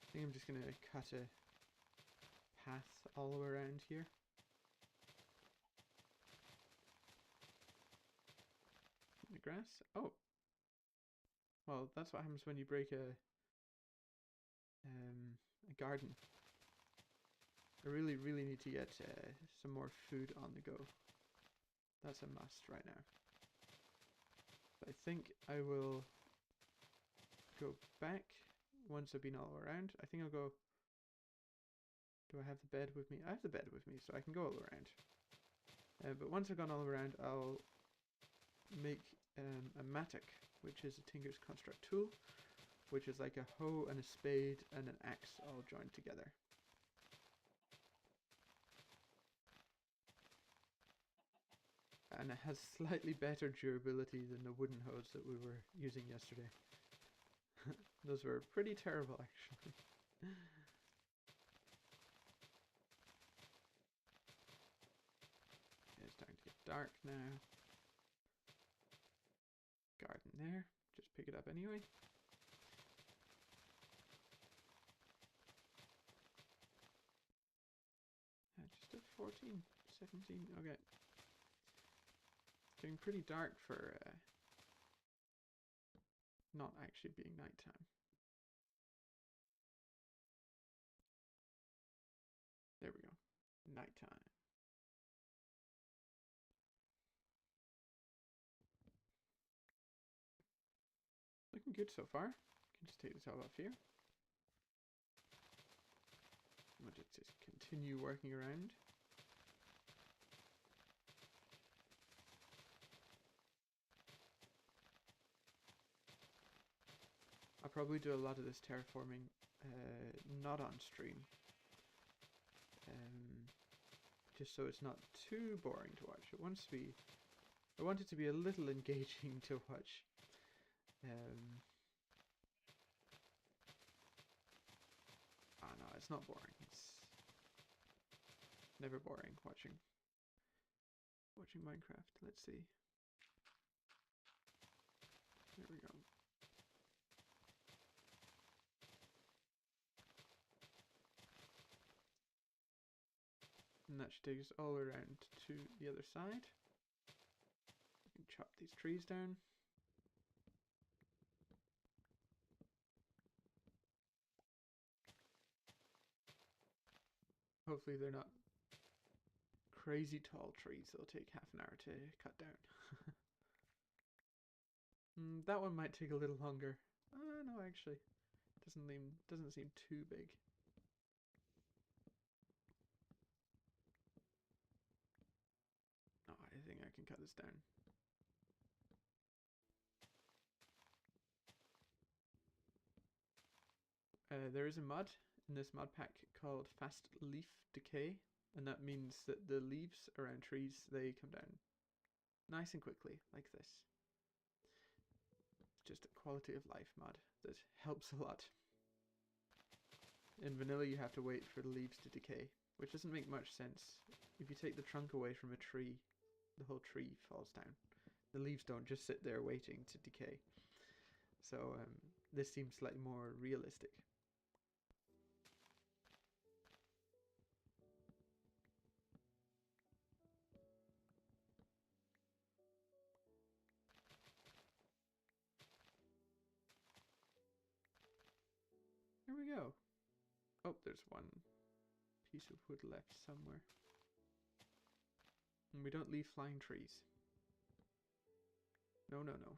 Speaker 1: I think I'm just going to cut a path all around here. The grass? Oh. Well, that's what happens when you break a garden. I really need to get some more food on the go. That's a must right now. I think I will go back once I've been all around. I think I'll go... Do I have the bed with me? I have the bed with me, so I can go all around. But once I've gone all around, I'll make a mattock, which is a Tinker's Construct tool, which is like a hoe and a spade and an axe all joined together. And it has slightly better durability than the wooden hoes that we were using yesterday. Those were pretty terrible, actually. It's starting to get dark now. Garden there. Just pick it up anyway. Just at 14, 17. Okay. It's getting pretty dark for not actually being nighttime. There we go. Nighttime. Looking good so far. Can just take this all off here. We'll just continue working around. I'll probably do a lot of this terraforming not on stream. Just so it's not too boring to watch. I want it to be a little engaging to watch. No, it's not boring. It's never boring watching Minecraft. Let's see. There we go. And that should take us all around to the other side. We can chop these trees down. Hopefully they're not crazy tall trees that'll take half an hour to cut down. That one might take a little longer. No, actually, doesn't seem too big. Oh, I think I can cut this down. There is a mod in this mod pack called Fast Leaf Decay, and that means that the leaves around trees, they come down nice and quickly, like this. It's just a quality of life mod that helps a lot. In vanilla you have to wait for the leaves to decay, which doesn't make much sense. If you take the trunk away from a tree, the whole tree falls down. The leaves don't just sit there waiting to decay. So this seems slightly more realistic. Here we go. Oh, there's one piece of wood left somewhere. And we don't leave flying trees. No, no, no.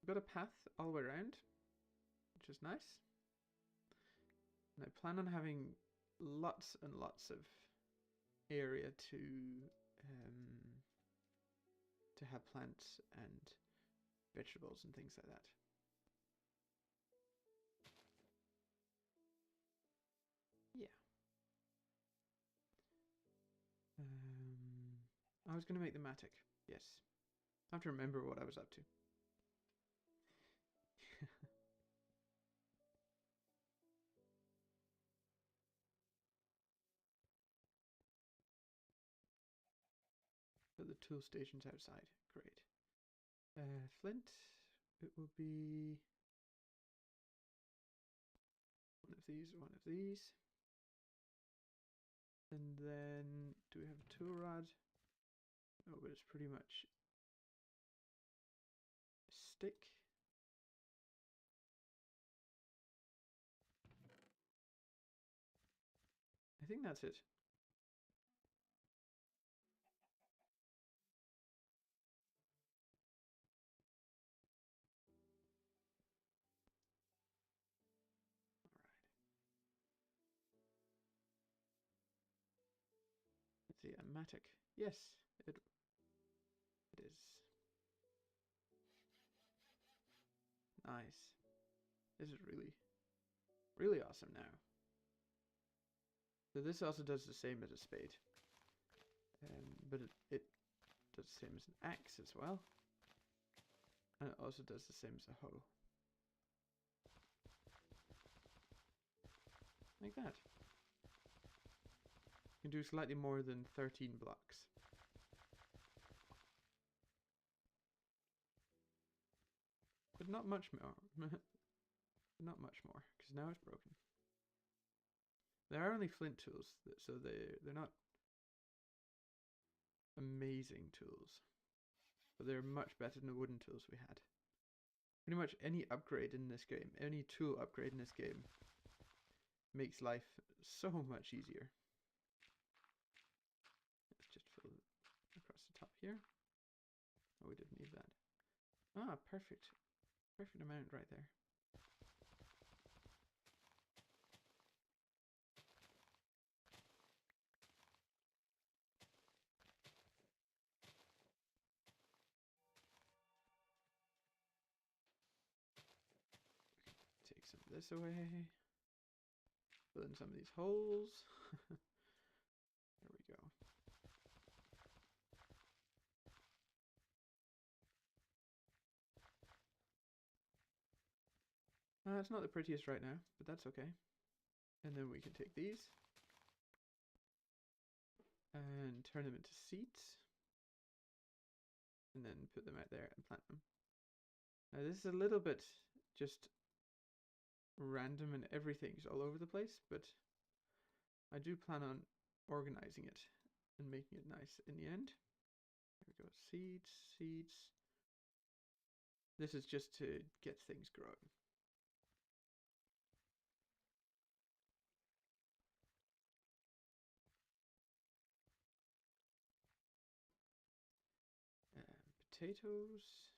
Speaker 1: We've got a path all the way around, which is nice. And I plan on having lots and lots of area to have plants and vegetables and things like that. Yeah. I was going to make the matic. Yes. I have to remember what I was up to. So the tool station's outside. Great. Flint. It will be one of these, one of these. And then, do we have a tool rod? No, but it's pretty much a stick. I think that's it. Let's see, a matic. Yes, it is. Nice. This is really awesome now. So this also does the same as a spade. But it does the same as an axe as well. And it also does the same as a hoe. Like that. You can do slightly more than 13 blocks. But not much more. Not much more, because now it's broken. They are only flint tools, so they're not amazing tools. But they're much better than the wooden tools we had. Pretty much any upgrade in this game, any tool upgrade in this game, makes life so much easier. Let's just fill it across the top here. Oh, we didn't need that. Ah, perfect. Perfect amount right there. Take some of this away. Fill in some of these holes. There we go. It's not the prettiest right now, but that's okay. And then we can take these and turn them into seeds. And then put them out there and plant them. Now this is a little bit just random and everything's all over the place, but I do plan on organizing it and making it nice in the end. There we go, seeds, seeds. This is just to get things growing. Potatoes.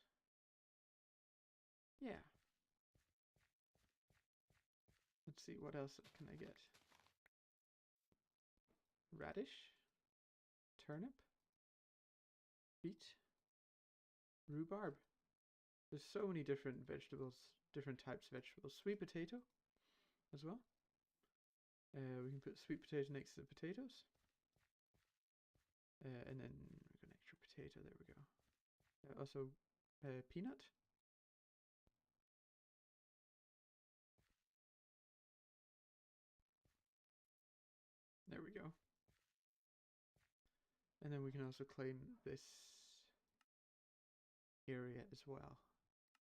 Speaker 1: Yeah. Let's see, what else can I get? Radish, turnip, beet, rhubarb. There's so many different vegetables, different types of vegetables. Sweet potato as well. We can put sweet potato next to the potatoes. And then we've got an extra potato, there we go. Also peanut. There we go. And then we can also claim this area as well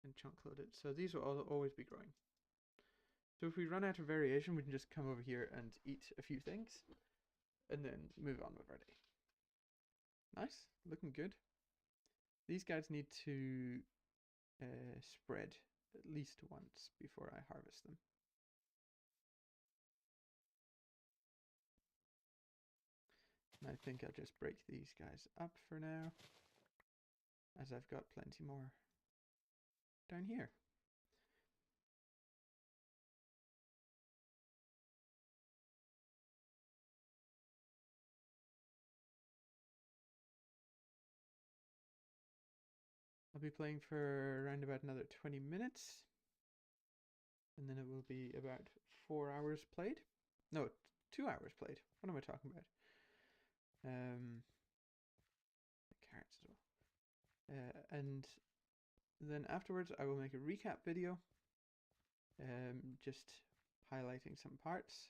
Speaker 1: and chunk load it. So these will always be growing. So if we run out of variation, we can just come over here and eat a few things and then move on with our day. Nice, looking good. These guys need to spread at least once before I harvest them. And I think I'll just break these guys up for now, as I've got plenty more down here. I'll be playing for around about another 20 minutes. And then it will be about 4 hours played. No, 2 hours played. What am I talking about? The cards as well. And then afterwards I will make a recap video. Just highlighting some parts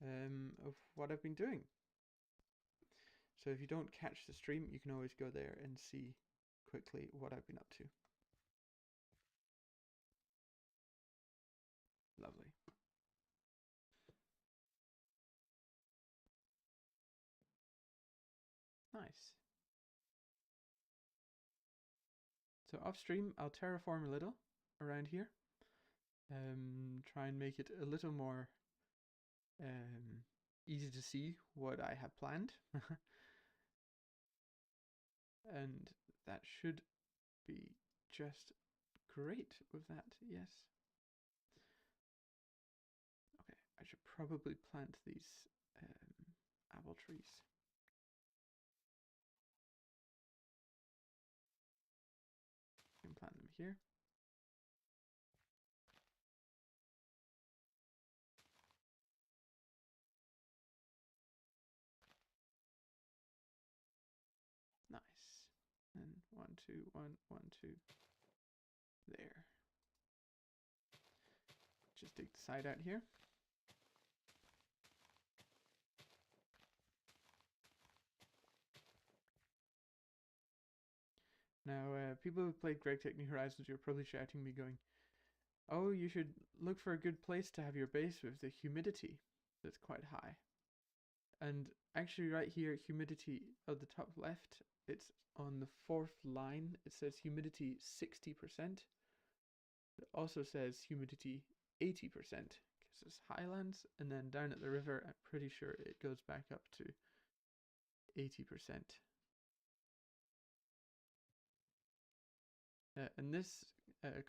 Speaker 1: of what I've been doing. So if you don't catch the stream, you can always go there and see quickly what I've been up to. Lovely. Nice. So off stream, I'll terraform a little around here. Try and make it a little more easy to see what I have planned. And that should be just great with that, yes. Okay, I should probably plant these apple trees. I can plant them here. Nice. And 1, 2, 1, 1, 2. There. Just dig the side out here. Now, people who've played Greg Take New Horizons, you're probably shouting me going, oh, you should look for a good place to have your base with the humidity that's quite high. And actually right here, humidity at the top left, it's on the 4th line. It says humidity 60%. It also says humidity 80% because it's highlands. And then down at the river, I'm pretty sure it goes back up to 80%. And this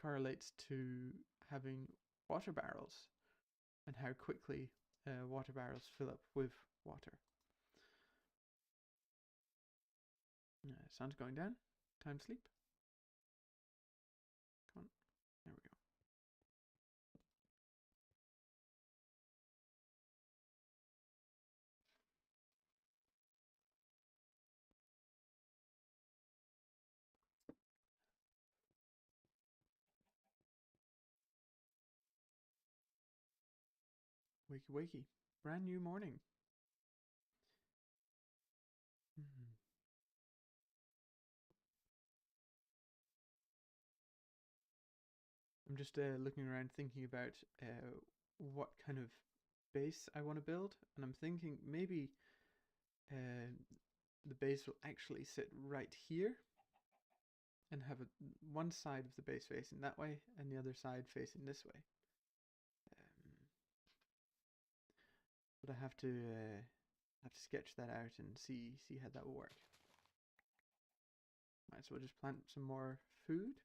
Speaker 1: correlates to having water barrels and how quickly water barrels fill up with water. Sun's going down. Time to sleep. Come on. There we go. Wakey wakey. Brand new morning. I'm just looking around thinking about what kind of base I want to build. And I'm thinking maybe the base will actually sit right here and have one side of the base facing that way and the other side facing this way. But I have to sketch that out and see how that will work. Might as well just plant some more food.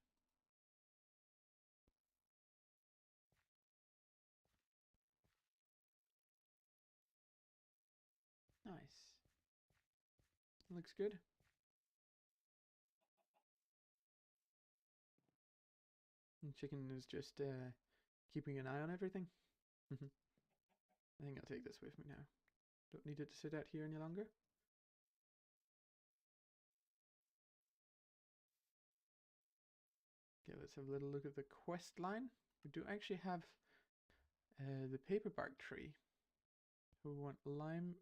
Speaker 1: Nice. Looks good. And chicken is just keeping an eye on everything. I think I'll take this with me now. Don't need it to sit out here any longer. Okay, let's have a little look at the quest line. We do actually have the paper bark tree. We want lime,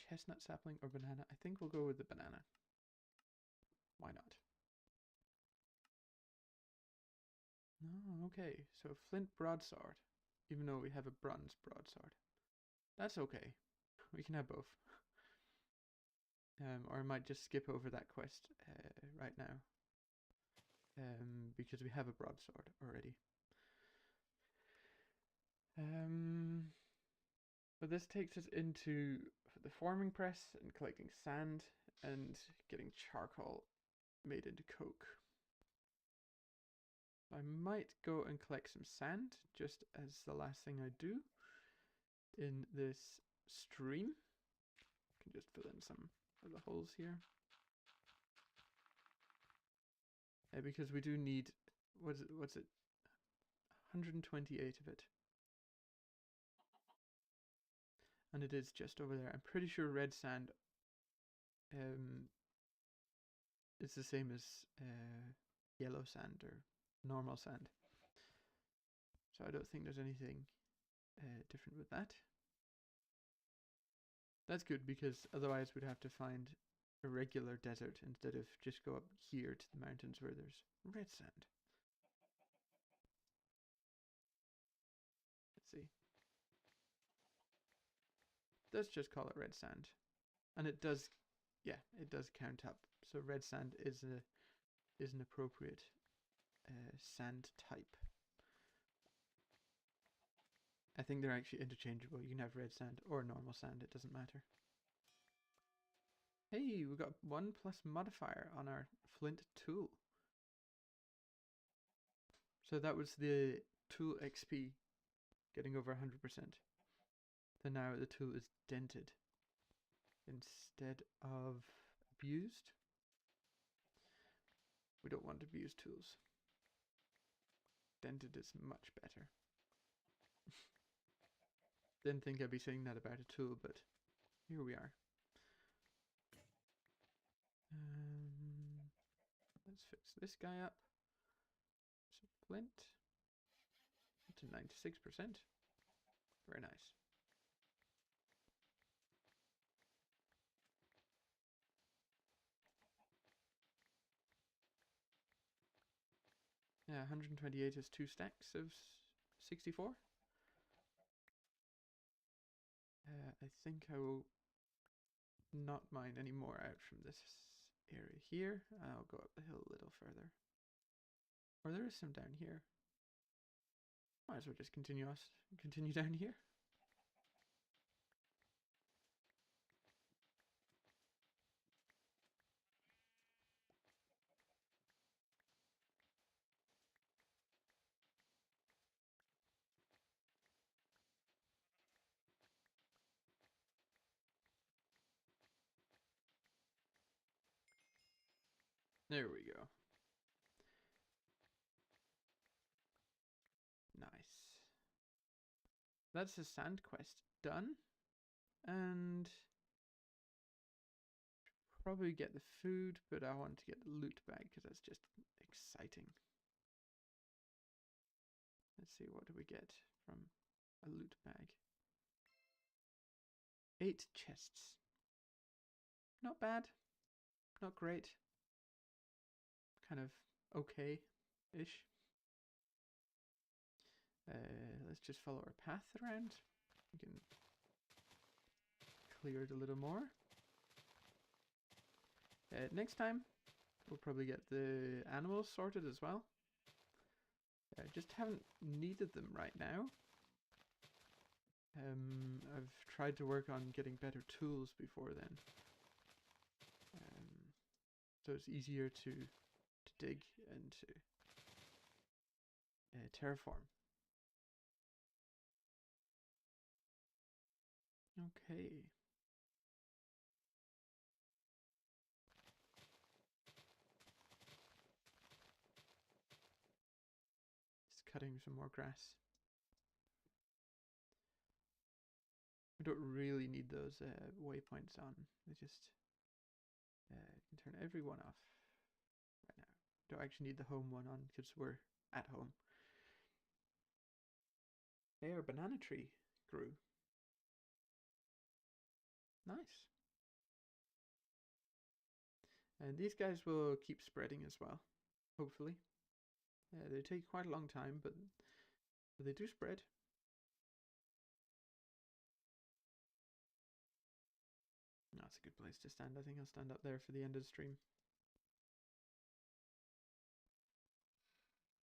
Speaker 1: chestnut sapling, or banana. I think we'll go with the banana. Why not? No, okay. So flint broadsword, even though we have a bronze broadsword. That's okay. We can have both. Or I might just skip over that quest right now. Because we have a broadsword already. But this takes us into the forming press and collecting sand and getting charcoal made into coke. I might go and collect some sand just as the last thing I do in this stream. I can just fill in some of the holes here. because we do need, what's it, 128 of it. And it is just over there. I'm pretty sure red sand is the same as yellow sand or normal sand. So I don't think there's anything different with that. That's good, because otherwise we'd have to find a regular desert instead of just go up here to the mountains where there's red sand. Let's see. Let's just call it red sand. And it does, yeah, it does count up. So red sand is an appropriate sand type. I think they're actually interchangeable. You can have red sand or normal sand, it doesn't matter. Hey, we got 1+ modifier on our flint tool. So that was the tool XP getting over 100%. So now the tool is dented instead of abused. We don't want abused tools. Dented is much better. Didn't think I'd be saying that about a tool, but here we are. Let's fix this guy up. So flint to 96%. Very nice. Yeah, 128 is 2 stacks of 64. I think I will not mine any more out from this area here. I'll go up the hill a little further. Or there is some down here. Might as well just continue down here. There we go. Nice. That's the sand quest done. And probably get the food, but I want to get the loot bag because that's just exciting. Let's see, what do we get from a loot bag? 8 chests. Not bad. Not great. Kind of okay-ish. Let's just follow our path around. We can clear it a little more. Next time, we'll probably get the animals sorted as well. I just haven't needed them right now. I've tried to work on getting better tools before then. So it's easier to dig and to terraform. Okay. Just cutting some more grass. We don't really need those waypoints on. They just can turn everyone off right now. Don't actually need the home one on because we're at home. Hey, our banana tree grew. Nice. And these guys will keep spreading as well, hopefully. They take quite a long time, but they do spread. That's a good place to stand. I think I'll stand up there for the end of the stream.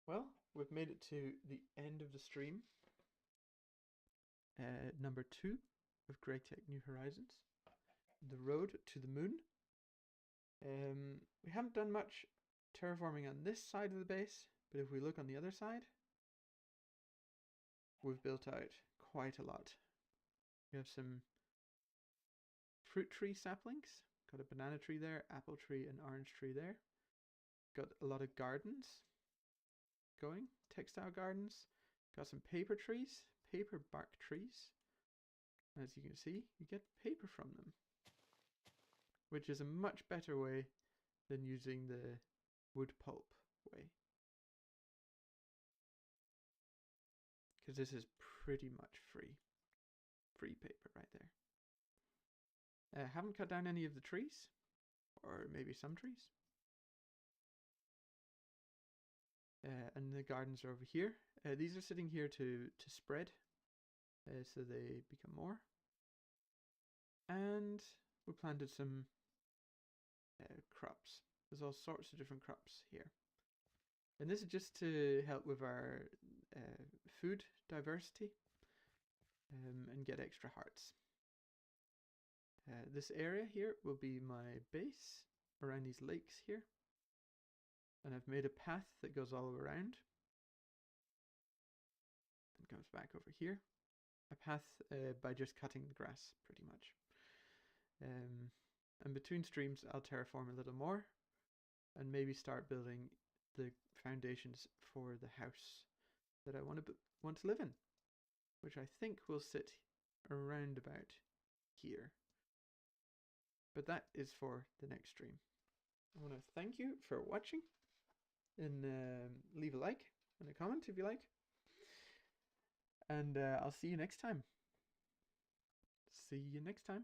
Speaker 1: Well, we've made it to the end of the stream. Number 2 of Great Tech New Horizons. The Road to the Moon. We haven't done much terraforming on this side of the base, but if we look on the other side, we've built out quite a lot. We have some fruit tree saplings. Got a banana tree there, apple tree, and orange tree there. got a lot of gardens going, textile gardens. Got some paper trees, paper bark trees. As you can see, you get paper from them, which is a much better way than using the wood pulp way. Because this is pretty much free paper right there. Haven't cut down any of the trees, or maybe some trees. And the gardens are over here. These are sitting here to spread, so they become more. And we planted some crops. There's all sorts of different crops here. And this is just to help with our food diversity and get extra hearts. This area here will be my base around these lakes here. And I've made a path that goes all around and comes back over here. A path by just cutting the grass, pretty much. And between streams, I'll terraform a little more and maybe start building the foundations for the house that I want to live in, which I think will sit around about here. But that is for the next stream. I want to thank you for watching, and leave a like and a comment if you like. And I'll see you next time. See you next time.